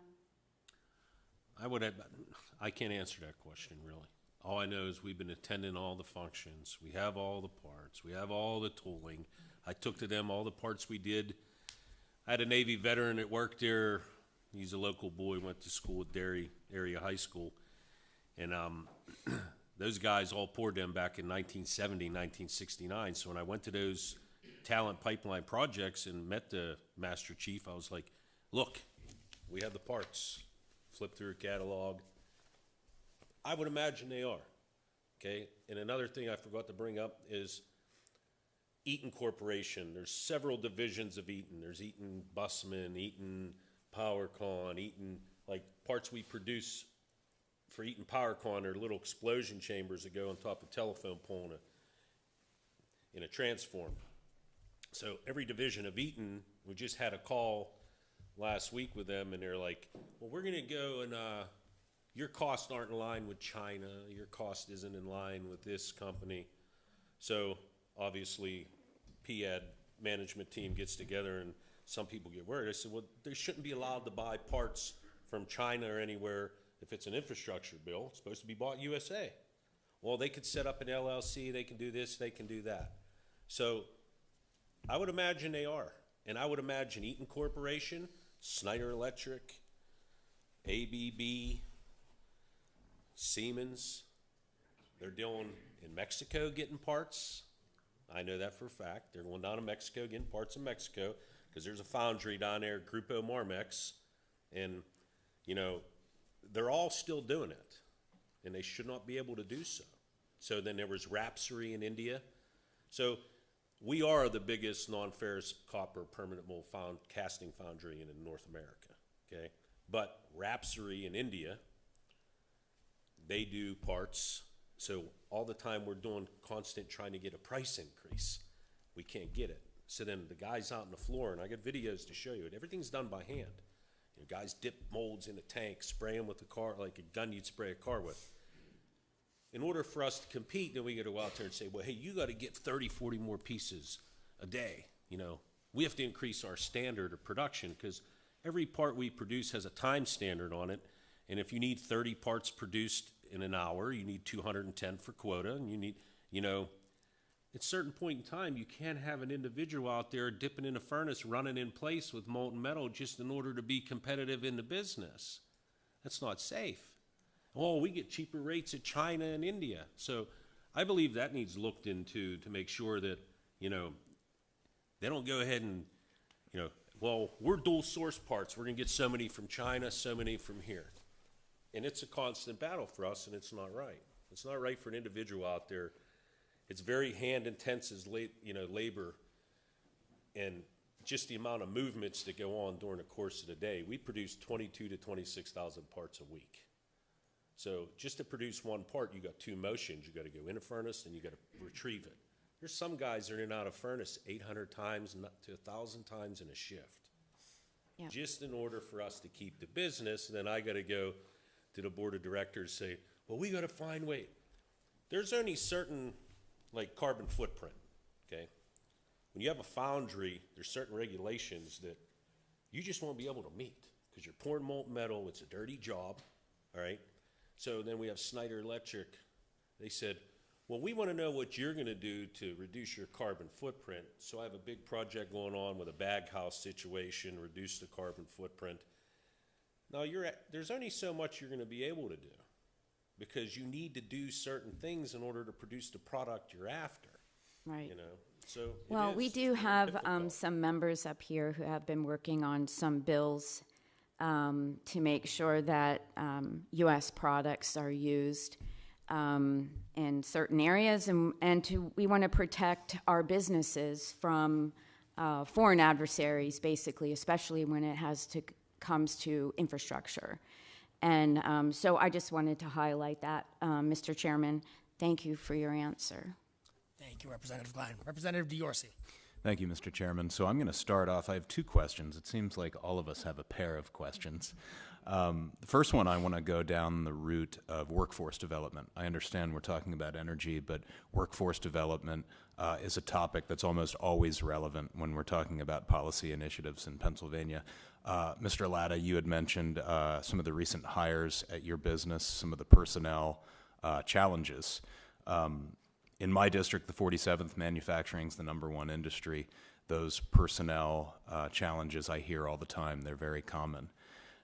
I can't answer that question, really. All I know is we've been attending all the functions. We have all the parts. We have all the tooling. I took to them all the parts we did. I had a Navy veteran that worked there. He's a local boy, went to school at Derry Area High School. And those guys all poured them back in 1970, 1969. So when I went to those talent pipeline projects and met the Master Chief, I was like, look, we have the parts. Flip through a catalog. I would imagine they are, okay? And another thing I forgot to bring up is Eaton Corporation. There's several divisions of Eaton. There's Eaton Busman, Eaton PowerCon, Eaton, like parts we produce for Eaton PowerCon are little explosion chambers that go on top of a telephone pole in a transform. So every division of Eaton, we just had a call last week with them, and they're like, well, we're going to go and your costs aren't in line with China. Your cost isn't in line with this company. So obviously, PAD management team gets together, and some people get worried. I said, well, they shouldn't be allowed to buy parts from China or anywhere if it's an infrastructure bill. It's supposed to be bought USA. Well, they could set up an LLC. They can do this. They can do that. So I would imagine they are. And I would imagine Eaton Corporation, Snyder Electric, ABB, Siemens, they're dealing in Mexico getting parts. I know that for a fact. They're going down to Mexico getting parts in Mexico because there's a foundry down there, Grupo Marmex, and, you know, they're all still doing it, and they should not be able to do so. So then there was Rapsari in India. So we are the biggest non-ferrous copper permanent mold casting foundry in North America, okay? But Rapsari in India, they do parts. So all the time we're doing constant trying to get a price increase. We can't get it. So then the guys out on the floor, and I got videos to show you it, everything's done by hand. You know, guys dip molds in a tank, spray them with a car, like a gun you'd spray a car with. In order for us to compete, then we got to go out there and say, well, hey, you got to get 30, 40 more pieces a day. You know, we have to increase our standard of production because every part we produce has a time standard on it. And if you need 30 parts produced in an hour, you need 210 for quota, and you need, you know, at a certain point in time, you can't have an individual out there dipping in a furnace, running in place with molten metal just in order to be competitive in the business. That's not safe. Oh, we get cheaper rates at China and India. So I believe that needs looked into to make sure that, you know, they don't go ahead and, you know, well, we're dual source parts. We're going to get so many from China, so many from here. And it's a constant battle for us, and it's not right. It's not right for an individual out there. It's very hand intense as labor, and just the amount of movements that go on during the course of the day. We produce 22 to 26,000 parts a week. So just to produce one part, you got two motions. You got to go in a furnace and you got to retrieve it. There's some guys that are in and out of furnace 800 times to 1,000 times in a shift. Yeah. Just in order for us to keep the business, and then I got to go to the board of directors, say, well, we got to find way. There's only certain, like, carbon footprint, okay? When you have a foundry, there's certain regulations that you just won't be able to meet because you're pouring molten metal. It's a dirty job, all right? So then we have Snyder Electric. They said, well, we want to know what you're going to do to reduce your carbon footprint. So I have a big project going on with a bag house situation, reduce the carbon footprint. Now, there's only so much you're going to be able to do because you need to do certain things in order to produce the product you're after. Right. You know, so well, we do have some members up here who have been working on some bills to make sure that U.S. products are used in certain areas, and we want to protect our businesses from foreign adversaries, basically, especially when it comes to infrastructure. And so I just wanted to highlight that, Mr. Chairman. Thank you for your answer. Thank you, Representative Glenn. Representative DiOrsi. Thank you, Mr. Chairman. So I'm going to start off. I have two questions. It seems like all of us have a pair of questions. The first one, I want to go down the route of workforce development. I understand we're talking about energy, but workforce development is a topic that's almost always relevant when we're talking about policy initiatives in Pennsylvania. Mr. Latta, you had mentioned some of the recent hires at your business, some of the personnel challenges. In my district, the 47th, manufacturing is the #1 industry. Those personnel challenges I hear all the time. They're very common.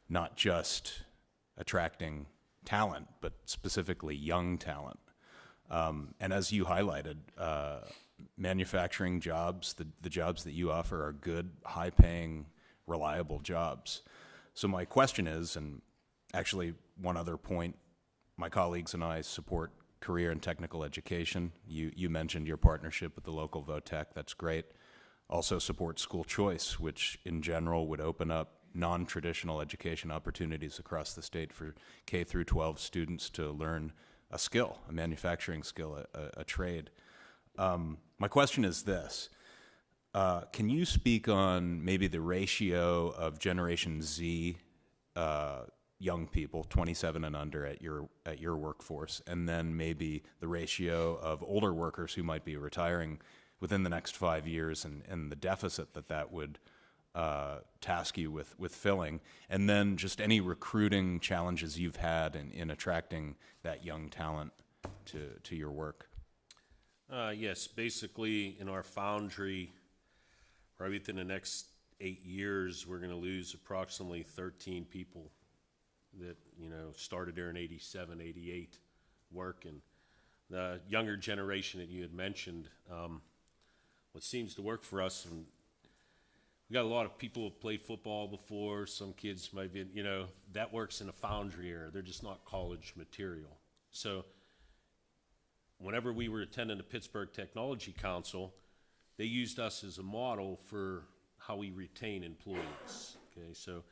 Not just attracting talent, but specifically young talent. And as you highlighted, manufacturing jobs, the jobs that you offer are good, high-paying, reliable jobs. So my question is, and actually one other point, my colleagues and I support career and technical education. You mentioned your partnership with the local VOTEC. That's great. Also support school choice, which in general would open up non-traditional education opportunities across the state for K through 12 students to learn a skill, a manufacturing skill, a trade. My question is this. Can you speak on maybe the ratio of Generation Z young people, 27 and under, at your workforce, and then maybe the ratio of older workers who might be retiring within the next 5 years, and the deficit that would task you with filling, and then just any recruiting challenges you've had in attracting that young talent to your work? Yes, basically in our foundry, right within the next 8 years, we're going to lose approximately 13 people that, started there in 87, 88 work. And the younger generation that you had mentioned, what seems to work for us, and we got a lot of people who played football before, some kids might be, that works in a foundry area. They're just not college material. So whenever we were attending the Pittsburgh Technology Council, they used us as a model for how we retain employees. Okay, so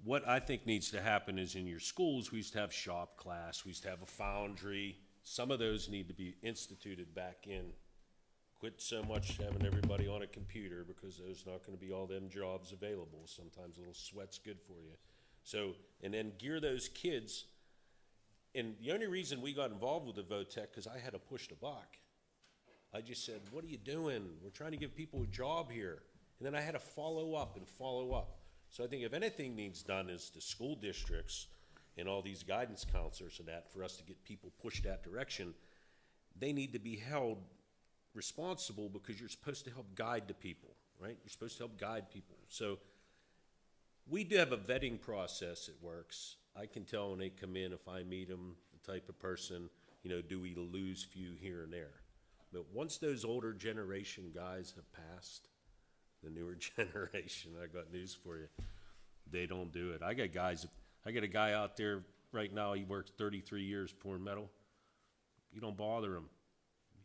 what I think needs to happen is in your schools, we used to have shop class, we used to have a foundry. Some of those need to be instituted back in. Quit so much having everybody on a computer, because there's not going to be all them jobs available. Sometimes a little sweat's good for you. So, and then gear those kids. And the only reason we got involved with the VOTEC, because I had to push the buck. I just said, what are you doing? We're trying to give people a job here. And then I had to follow up and follow up. So I think if anything needs done is the school districts and all these guidance counselors and that, for us to get people pushed that direction, they need to be held responsible, because you're supposed to help guide the people, right? You're supposed to help guide people. So we do have a vetting process that works. I can tell when they come in, if I meet them, the type of person, do we lose few here and there? But once those older generation guys have passed, the newer generation, I got news for you, they don't do it. I got a guy out there right now, he works 33 years pouring metal. You don't bother him.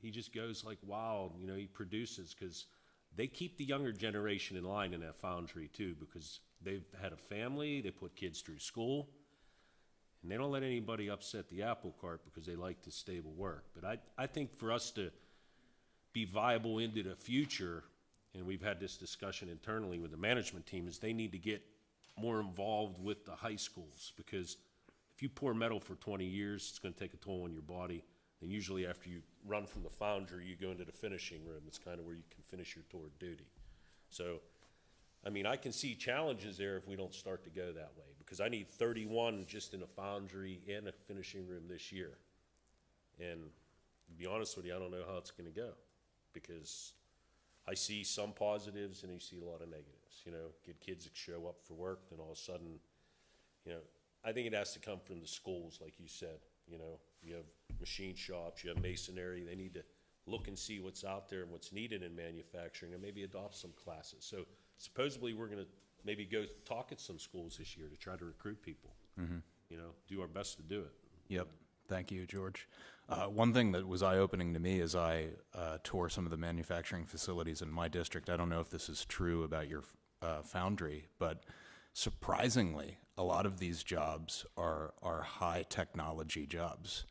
He just goes like wild, he produces, because they keep the younger generation in line in that foundry too, because they've had a family, they put kids through school, and they don't let anybody upset the apple cart because they like the stable work. But I think for us to be viable into the future, and we've had this discussion internally with the management team, is they need to get more involved with the high schools, because if you pour metal for 20 years, it's going to take a toll on your body. And usually after you run from the foundry, you go into the finishing room. It's kind of where you can finish your tour of duty. So, I can see challenges there if we don't start to go that way, because I need 31 just in a foundry and a finishing room this year. And to be honest with you, I don't know how it's going to go, because I see some positives and I see a lot of negatives. Get kids that show up for work, then all of a sudden, I think it has to come from the schools, like you said. You have machine shops, you have masonry. They need to look and see what's out there and what's needed in manufacturing, and maybe adopt some classes. So supposedly we're going to maybe go talk at some schools this year to try to recruit people. Do our best to do it. Yep. Thank you, George. One thing that was eye-opening to me as I toured some of the manufacturing facilities in my district, I don't know if this is true about your foundry, but surprisingly, a lot of these jobs are high technology jobs.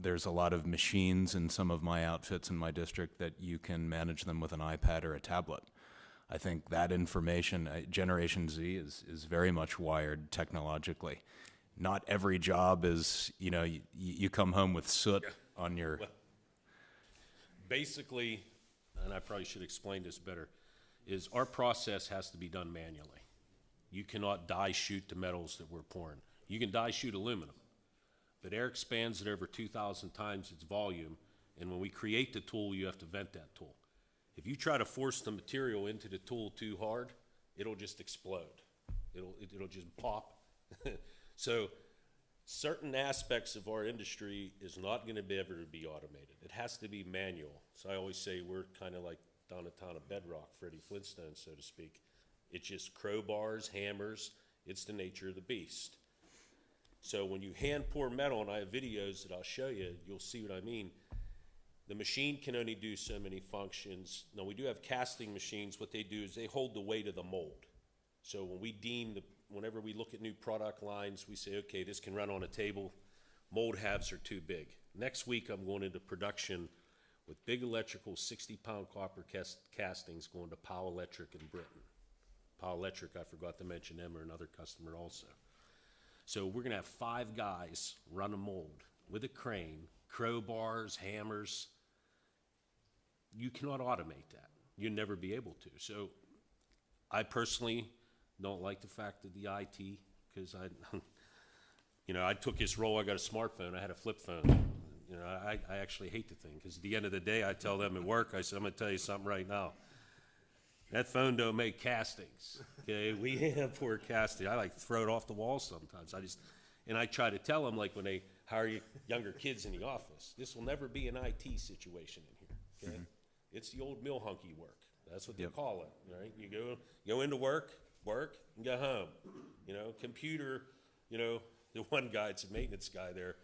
There's a lot of machines in some of my outfits in my district that you can manage them with an iPad or a tablet. I think that information, Generation Z is very much wired technologically. Not every job is, you come home with soot on your... Well, basically, and I probably should explain this better, is our process has to be done manually. You cannot die shoot the metals that we're pouring. You can die shoot aluminum, but air expands it over 2,000 times its volume, and when we create the tool, you have to vent that tool. If you try to force the material into the tool too hard, it'll just explode. It'll just pop. So certain aspects of our industry is not going to be ever be automated. It has to be manual. So I always say we're kind of like down a ton of bedrock, Freddie Flintstone, so to speak. It's just crowbars, hammers. It's the nature of the beast. So when you hand pour metal, and I have videos that I'll show you, you'll see what I mean. The machine can only do so many functions. Now, we do have casting machines. What they do is they hold the weight of the mold. So when we whenever we look at new product lines, we say, okay, this can run on a table. Mold halves are too big. Next week, I'm going into production with big electrical 60-pound copper castings going to Powell Electric in Britain. Powell Electric, I forgot to mention them, are another customer also. So we're going to have 5 guys run a mold with a crane, crowbars, hammers. You cannot automate that. You'll never be able to. So I personally don't like the fact of the IT, because I took this role. I got a smartphone. I had a flip phone. I actually hate the thing, because at the end of the day, I tell them at work, I said, I'm going to tell you something right now. That phone don't make castings. Okay, we have poor casting. I like to throw it off the wall sometimes. I try to tell them, like when they hire younger kids in the office, this will never be an IT situation in here. Okay, it's the old mill hunky work. That's what they call it. Right? You go into work, and go home. Computer. The one guy, it's a maintenance guy there.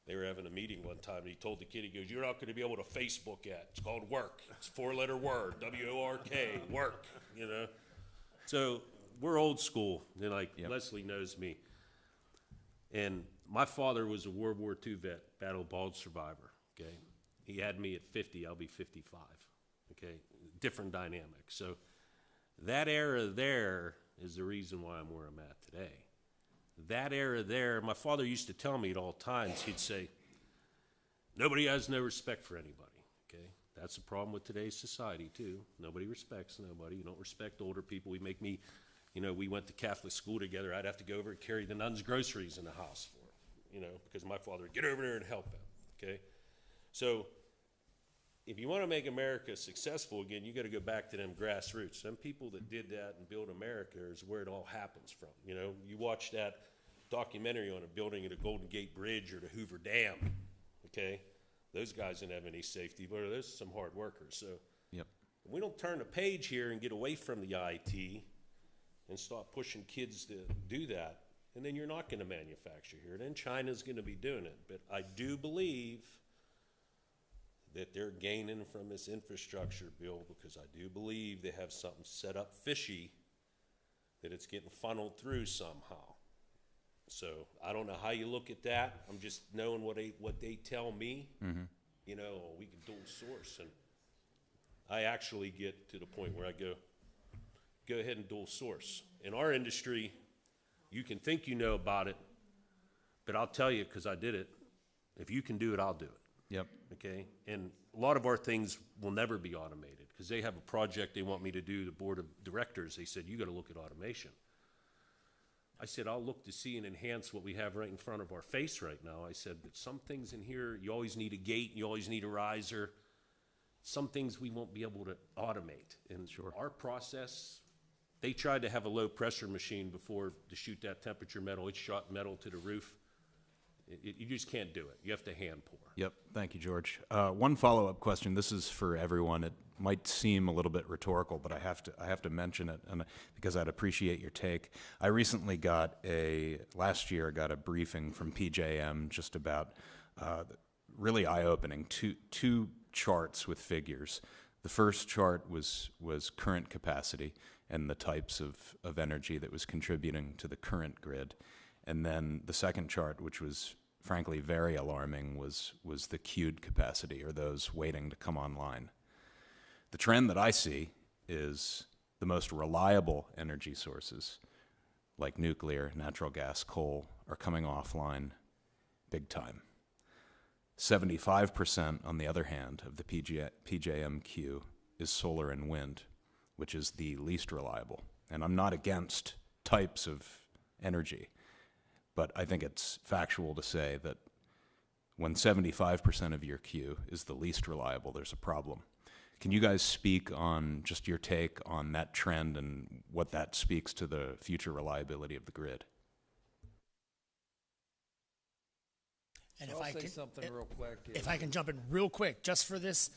They were having a meeting one time, and he told the kid, he goes, "You're not going to be able to Facebook it. It's called work. It's a 4-letter word, W-O-R-K, work." So we're old school. And Leslie knows me. And my father was a World War II vet, battle bald survivor. Okay, he had me at 50. I'll be 55. Okay, different dynamic. So that era there is the reason why I'm where I'm at today. That era there, my father used to tell me at all times, he'd say, nobody has no respect for anybody, okay? That's the problem with today's society, too. Nobody respects nobody. You don't respect older people. We went to Catholic school together. I'd have to go over and carry the nuns' groceries in the house for him, because my father would get over there and help him, okay? So if you want to make America successful again, you got to go back to them grassroots. Some people that did that and built America is where it all happens from. You watch that documentary on a building at the Golden Gate Bridge or the Hoover Dam. okay? Those guys didn't have any safety, but there's some hard workers. So Yep. if we don't turn the page here and get away from the IT and start pushing kids to do that, and then you're not going to manufacture here. Then China's going to be doing it. But I do believe that they're gaining from this infrastructure bill, because I do believe they have something set up fishy that it's getting funneled through somehow. So I don't know how you look at that. I'm just knowing what they tell me. Mhm. You know, we can dual source, and I actually get to the point where I go ahead and dual source. In our industry, you can think you know about it, but I'll tell you, because I did it, if you can do it, I'll do it. Yep. Okay? And a lot of our things will never be automated, because they have a project they want me to do, the board of directors. They said, you got to look at automation. I said, I'll look to see and enhance what we have right in front of our face right now. I said, but some things in here, you always need a gate, you always need a riser. Some things we won't be able to automate. And our process, they tried to have a low pressure machine before to shoot that temperature metal. It shot metal to the roof. You just can't do it. You have to hand pour. Yep. Thank you, George. One follow-up question. This is for everyone. It might seem a little bit rhetorical, but I have to mention it, and because I'd appreciate your take. I recently last year got a briefing from PJM just about really eye-opening two charts with figures. The first chart was current capacity and the types of energy that was contributing to the current grid. And then the second chart, which was frankly very alarming, was the queued capacity, or those waiting to come online. The trend that I see is the most reliable energy sources, like nuclear, natural gas, coal, are coming offline big time. 75%, on the other hand, of the PJM queue is solar and wind, which is the least reliable. And I'm not against types of energy, but I think it's factual to say that when 75% of your queue is the least reliable, there's a problem. Can you guys speak on just your take on that trend and what that speaks to the future reliability of the grid? And I'll say something real quick. If I can jump in real quick, just for this,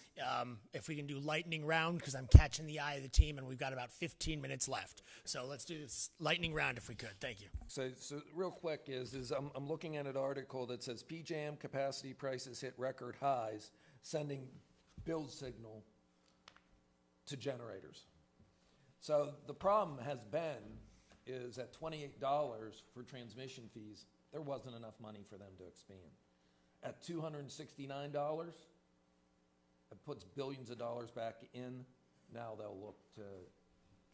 if we can do lightning round, because I'm catching the eye of the team, and we've got about 15 minutes left. So let's do this lightning round if we could. Thank you. So real quick is I'm looking at an article that says PJM capacity prices hit record highs, sending build signal to generators. So the problem has been is at $28 for transmission fees, there wasn't enough money for them to expand. At $269, it puts billions of dollars back in. Now they'll look to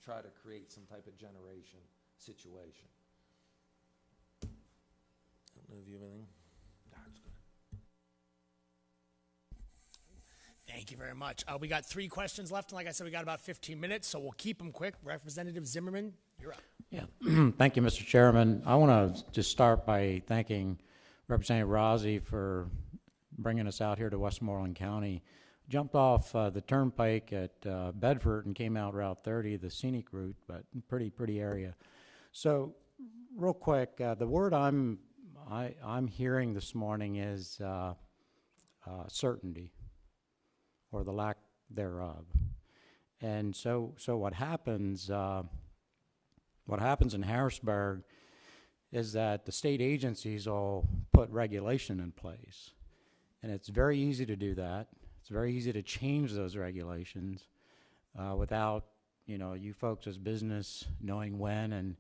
try to create some type of generation situation. I don't know if you have anything. That's good. Thank you very much. We got 3 questions left, and like I said, we got about 15 minutes, so we'll keep them quick. Representative Zimmerman, you're up. Yeah, thank you, Mr. Chairman. I want to just start by thanking Representative Rossi for bringing us out here to Westmoreland County. Jumped off the turnpike at Bedford and came out Route 30, the scenic route, but pretty area. So, real quick, the word I'm hearing this morning is certainty, or the lack thereof. And so what happens? What happens in Harrisburg is that the state agencies will put regulation in place. And it's very easy to do that. It's very easy to change those regulations without, you folks as business knowing when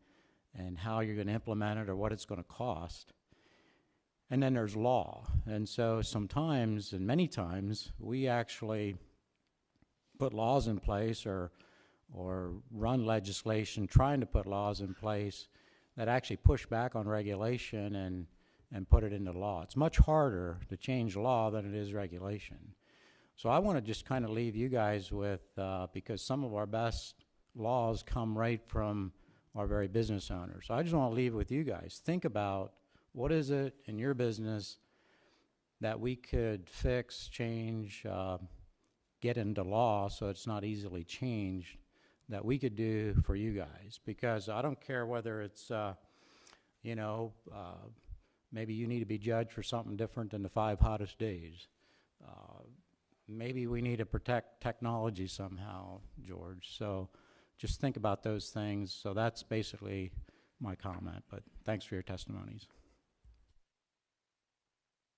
and how you're going to implement it or what it's going to cost. And then there's law. And so sometimes, and many times, we actually put laws in place or run legislation trying to put laws in place that actually push back on regulation and put it into law. It's much harder to change law than it is regulation. So I want to just kind of leave you guys with, because some of our best laws come right from our very business owners. So I just want to leave it with you guys. Think about what is it in your business that we could fix, change, get into law so it's not easily changed, that we could do for you guys. Because I don't care whether it's, maybe you need to be judged for something different than the 5 hottest days. Maybe we need to protect technology somehow, George. So just think about those things. So that's basically my comment, but thanks for your testimonies.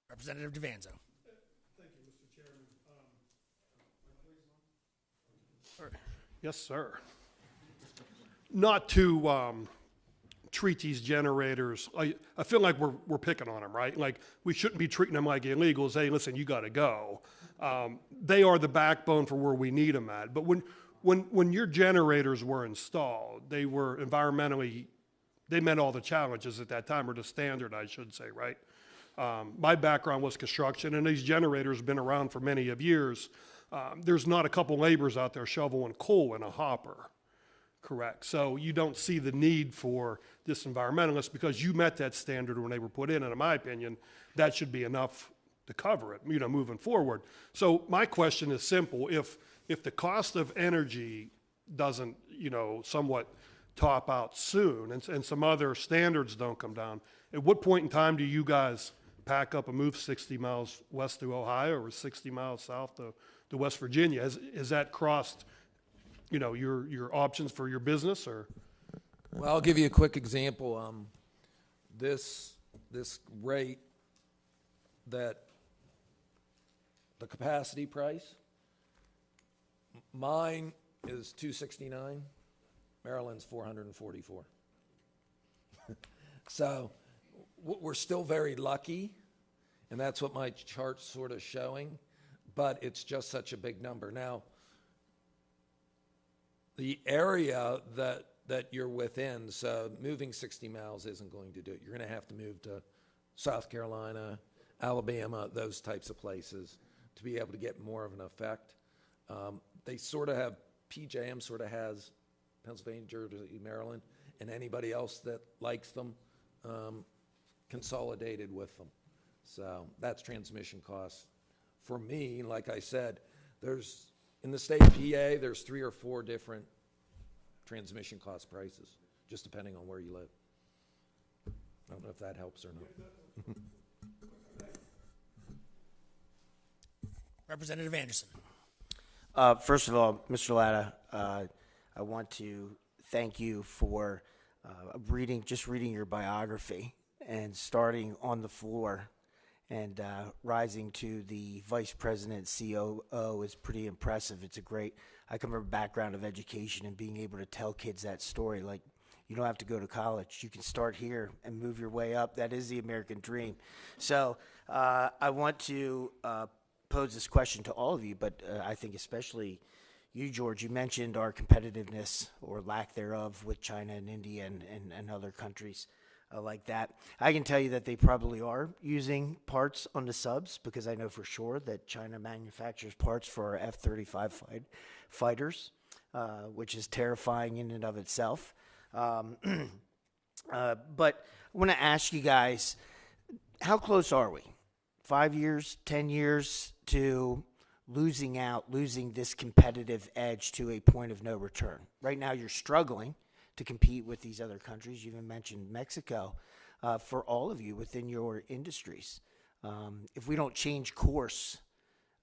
Representative DeVanzo. Thank you, Mr. Chairman. Yes, sir. Not to treat these generators, I feel like we're picking on them, right? Like we shouldn't be treating them like illegals. Hey, listen, you got to go. They are the backbone for where we need them at. But when your generators were installed, they were environmentally, they met all the challenges at that time, or the standard, I should say, right? My background was construction, and these generators have been around for many of years. There's not a couple laborers out there shoveling coal in a hopper, correct? So you don't see the need for this environmentalist because you met that standard when they were put in, and in my opinion, that should be enough to cover it, moving forward. So my question is simple. If the cost of energy doesn't, somewhat top out soon, and some other standards don't come down, at what point in time do you guys pack up and move 60 miles west through Ohio or 60 miles south to West Virginia? Has that crossed, your options for your business, or? Well, I'll give you a quick example. This rate, that the capacity price, mine is $269, Maryland's $444. So we're still very lucky, and that's what my chart's sort of showing, but it's just such a big number. Now, the area that you're within, so moving 60 miles isn't going to do it. You're going to have to move to South Carolina, Alabama, those types of places to be able to get more of an effect. They sort of have, PJM sort of has Pennsylvania, Jersey, Maryland, and anybody else that likes them consolidated with them. So that's transmission costs. For me, like I said, in the state of PA, there's 3 or 4 different transmission cost prices, just depending on where you live. I don't know if that helps or not. Representative Anderson. First of all, Mr. Latta, I want to thank you for reading your biography and starting on the floor and rising to the vice president COO is pretty impressive. I come from a background of education and being able to tell kids that story. Like, you don't have to go to college. You can start here and move your way up. That is the American dream. So I want to pose this question to all of you, but I think especially you, George. You mentioned our competitiveness or lack thereof with China and India and other countries like that. I can tell you that they probably are using parts on the subs, because I know for sure that China manufactures parts for our F-35 fighters, which is terrifying in and of itself. But I want to ask you guys, how close are we? 5 years, 10 years to losing this competitive edge to a point of no return? Right now you're struggling to compete with these other countries. You even mentioned Mexico, for all of you within your industries. If we don't change course,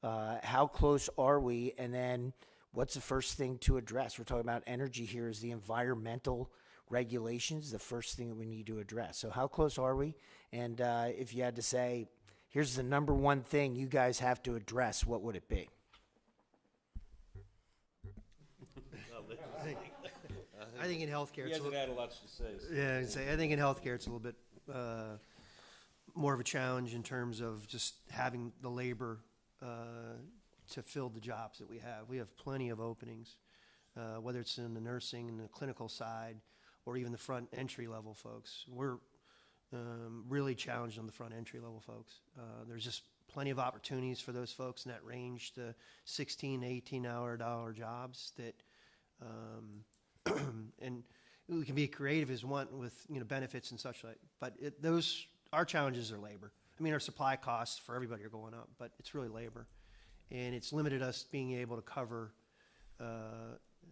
how close are we? And then what's the first thing to address? We're talking about energy here. Is the environmental regulations the first thing that we need to address? So how close are we? And if you had to say, here's the number one thing you guys have to address, what would it be? I think in healthcare, he hasn't had a lot to say. So. Yeah, I think in healthcare it's a little bit more of a challenge in terms of just having the labor to fill the jobs that we have. We have plenty of openings, whether it's in the nursing and the clinical side, or even the front entry level folks. We're really challenged on the front entry level folks. There's just plenty of opportunities for those folks in that range, the 16 to 18 hour dollar jobs that. And we can be creative as one with benefits and such like, but our challenges are labor. I mean, our supply costs for everybody are going up, but it's really labor, and it's limited us being able to cover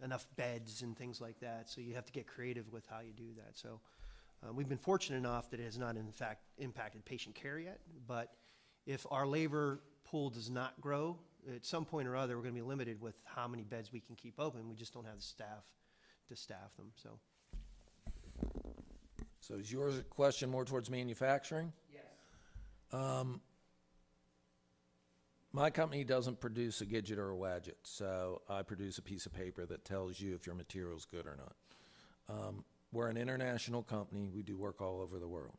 enough beds and things like that. So you have to get creative with how you do that. So We've been fortunate enough that it has not, in fact, impacted patient care yet, but if our labor pool does not grow, at some point or other, we're going to be limited with how many beds we can keep open. We just don't have the staff to staff them, so. So is your question more towards manufacturing? Yes. My company doesn't produce a Gidget or a Wadget, so I produce a piece of paper that tells you if your material's good or not. We're an international company. We do work all over the world.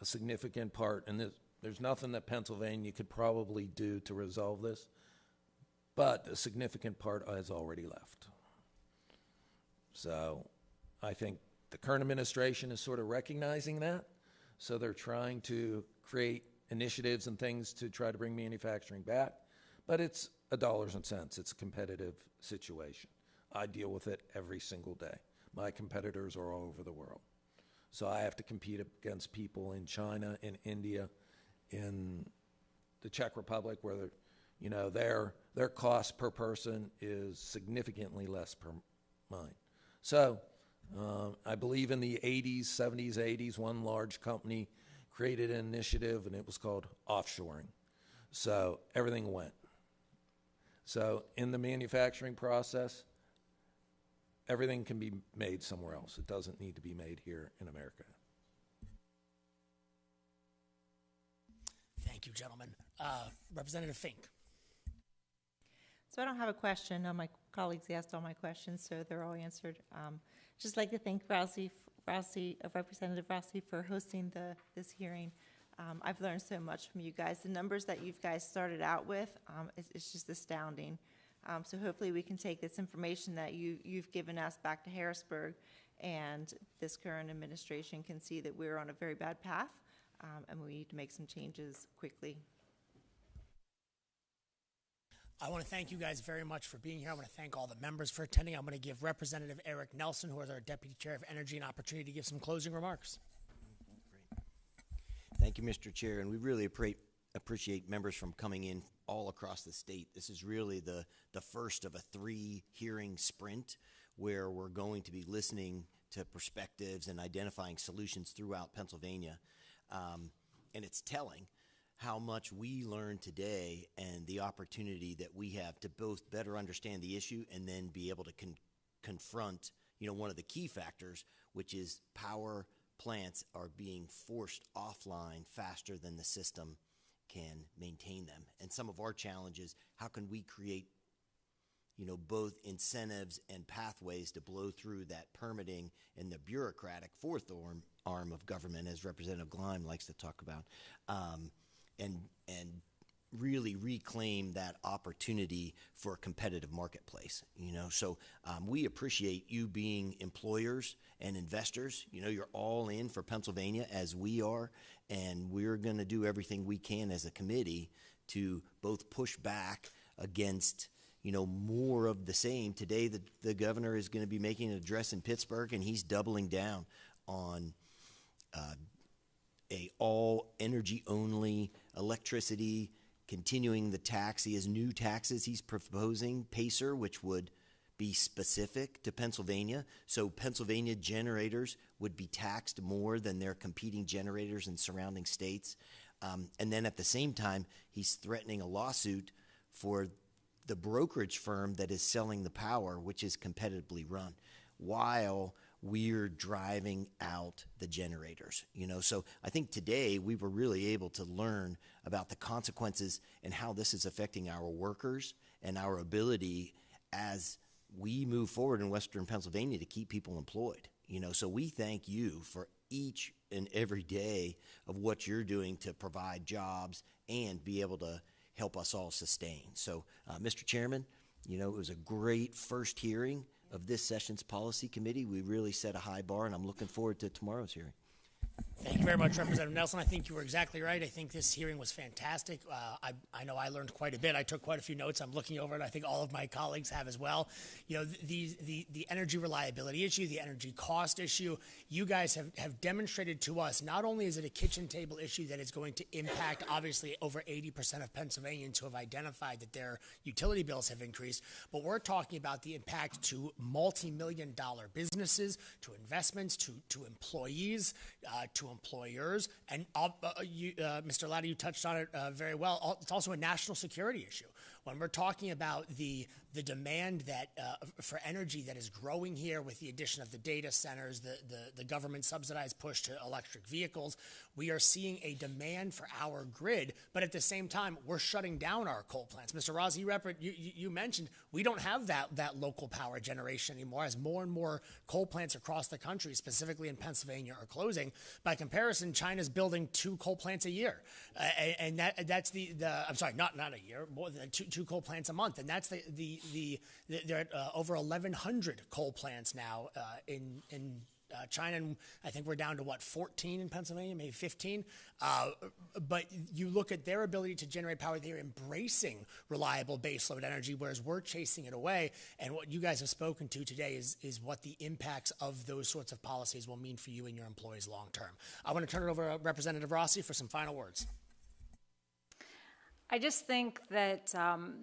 A significant part, and there's nothing that Pennsylvania could probably do to resolve this, but a significant part has already left. So I think the current administration is sort of recognizing that. So they're trying to create initiatives and things to try to bring manufacturing back. But it's dollars and cents. It's a competitive situation. I deal with it every single day. My competitors are all over the world. So I have to compete against people in China, in India, in the Czech Republic, where their cost per person is significantly less per mine. So I believe in the 80s, 70s, 80s, one large company created an initiative, and it was called offshoring. So everything went. So in the manufacturing process, everything can be made somewhere else. It doesn't need to be made here in America. Thank you, gentlemen. Representative Fink. So I don't have a question. My colleagues asked all my questions, so they're all answered. Just like to thank Representative Rossi for hosting this hearing. I've learned so much from you guys. The numbers that you guys started out with, it's just astounding. So hopefully we can take this information that you've given us back to Harrisburg, and this current administration can see that we're on a very bad path, and we need to make some changes quickly. I want to thank you guys very much for being here. I want to thank all the members for attending. I'm going to give Representative Eric Nelson, who is our Deputy Chair of Energy, an opportunity to give some closing remarks. Thank you, Mr. Chair, and we really appreciate members from coming in all across the state. This is really the first of a 3-hearing sprint where we're going to be listening to perspectives and identifying solutions throughout Pennsylvania. And it's telling how much we learned today and the opportunity that we have to both better understand the issue and then be able to confront, one of the key factors, which is power plants are being forced offline faster than the system can maintain them. And some of our challenges, how can we create, both incentives and pathways to blow through that permitting and the bureaucratic fourth arm of government, as Representative Gleim likes to talk about, and really reclaim that opportunity for a competitive marketplace. So we appreciate you being employers and investors. You're all in for Pennsylvania, as we are, and we're going to do everything we can as a committee to both push back against more of the same. Today the governor is going to be making an address in Pittsburgh, and he's doubling down on a all energy only electricity, continuing the tax. He has new taxes he's proposing, PACER, which would be specific to Pennsylvania. So Pennsylvania generators would be taxed more than their competing generators in surrounding states. And then at the same time, he's threatening a lawsuit for the brokerage firm that is selling the power, which is competitively run, while we're driving out the generators. So I think today we were really able to learn about the consequences and how this is affecting our workers and our ability as we move forward in Western Pennsylvania to keep people employed. So we thank you for each and every day of what you're doing to provide jobs and be able to help us all sustain. So, Mr. Chairman, it was a great first hearing of this session's policy committee. We really set a high bar, and I'm looking forward to tomorrow's hearing. Thank you very much, Representative Nelson. I think you were exactly right. I think this hearing was fantastic. I know I learned quite a bit. I took quite a few notes. I'm looking over it. I think all of my colleagues have as well. You know, the energy reliability issue, the energy cost issue, you guys have demonstrated to us not only is it a kitchen table issue that is going to impact, obviously, over 80% of Pennsylvanians who have identified that their utility bills have increased, but we're talking about the impact to multi-million-dollar businesses, to investments, to employees, to employers, and Mr. Latta, you touched on it very well. It's also a national security issue. When we're talking about the demand that for energy that is growing here with the addition of the data centers, the government subsidized push to electric vehicles, we are seeing a demand for our grid, but at the same time, we're shutting down our coal plants. Mr. Rossi, you mentioned we don't have that local power generation anymore as more and more coal plants across the country, specifically in Pennsylvania, are closing. By comparison, China's building 2 coal plants a year. And that's I'm sorry, not a year, more than two coal plants a month. And that's they're at over 1,100 coal plants now in China, and I think we're down to 14 in Pennsylvania, maybe 15. But you look at their ability to generate power; they're embracing reliable baseload energy, whereas we're chasing it away. And what you guys have spoken to today is what the impacts of those sorts of policies will mean for you and your employees long term. I want to turn it over to Representative Rossi for some final words. I just think that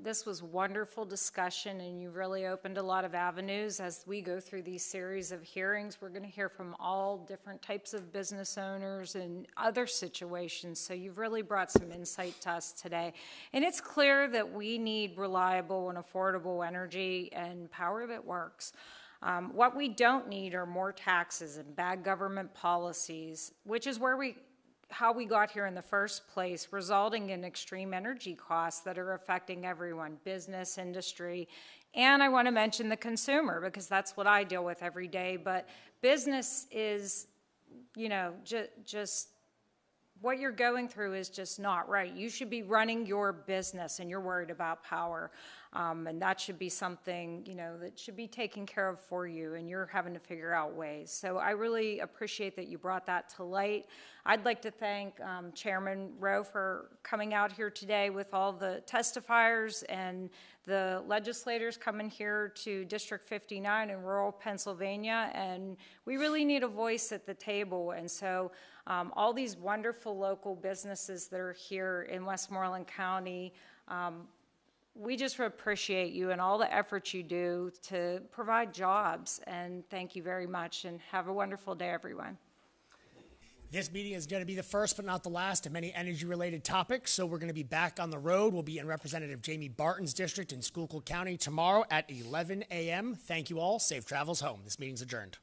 this was wonderful discussion, and you really opened a lot of avenues. As we go through these series of hearings, we're going to hear from all different types of business owners and other situations. So you've really brought some insight to us today. And it's clear that we need reliable and affordable energy and power that works. What we don't need are more taxes and bad government policies, which is how we got here in the first place, resulting in extreme energy costs that are affecting everyone, business, industry, and I want to mention the consumer, because that's what I deal with every day. But business is, you know, just what you're going through is just not right. You should be running your business, and you're worried about power. And that should be something, you know, that should be taken care of for you, and you're having to figure out ways. So I really appreciate that you brought that to light. I'd like to thank Chairman Rowe for coming out here today with all the testifiers and the legislators coming here to District 59 in rural Pennsylvania, and we really need a voice at the table. And so all these wonderful local businesses that are here in Westmoreland County, we just appreciate you and all the efforts you do to provide jobs. And thank you very much, and have a wonderful day, everyone. This meeting is going to be the first but not the last of many energy-related topics, so we're going to be back on the road. We'll be in Representative Jamie Barton's district in Schuylkill County tomorrow at 11 a.m. Thank you all. Safe travels home. This meeting's adjourned.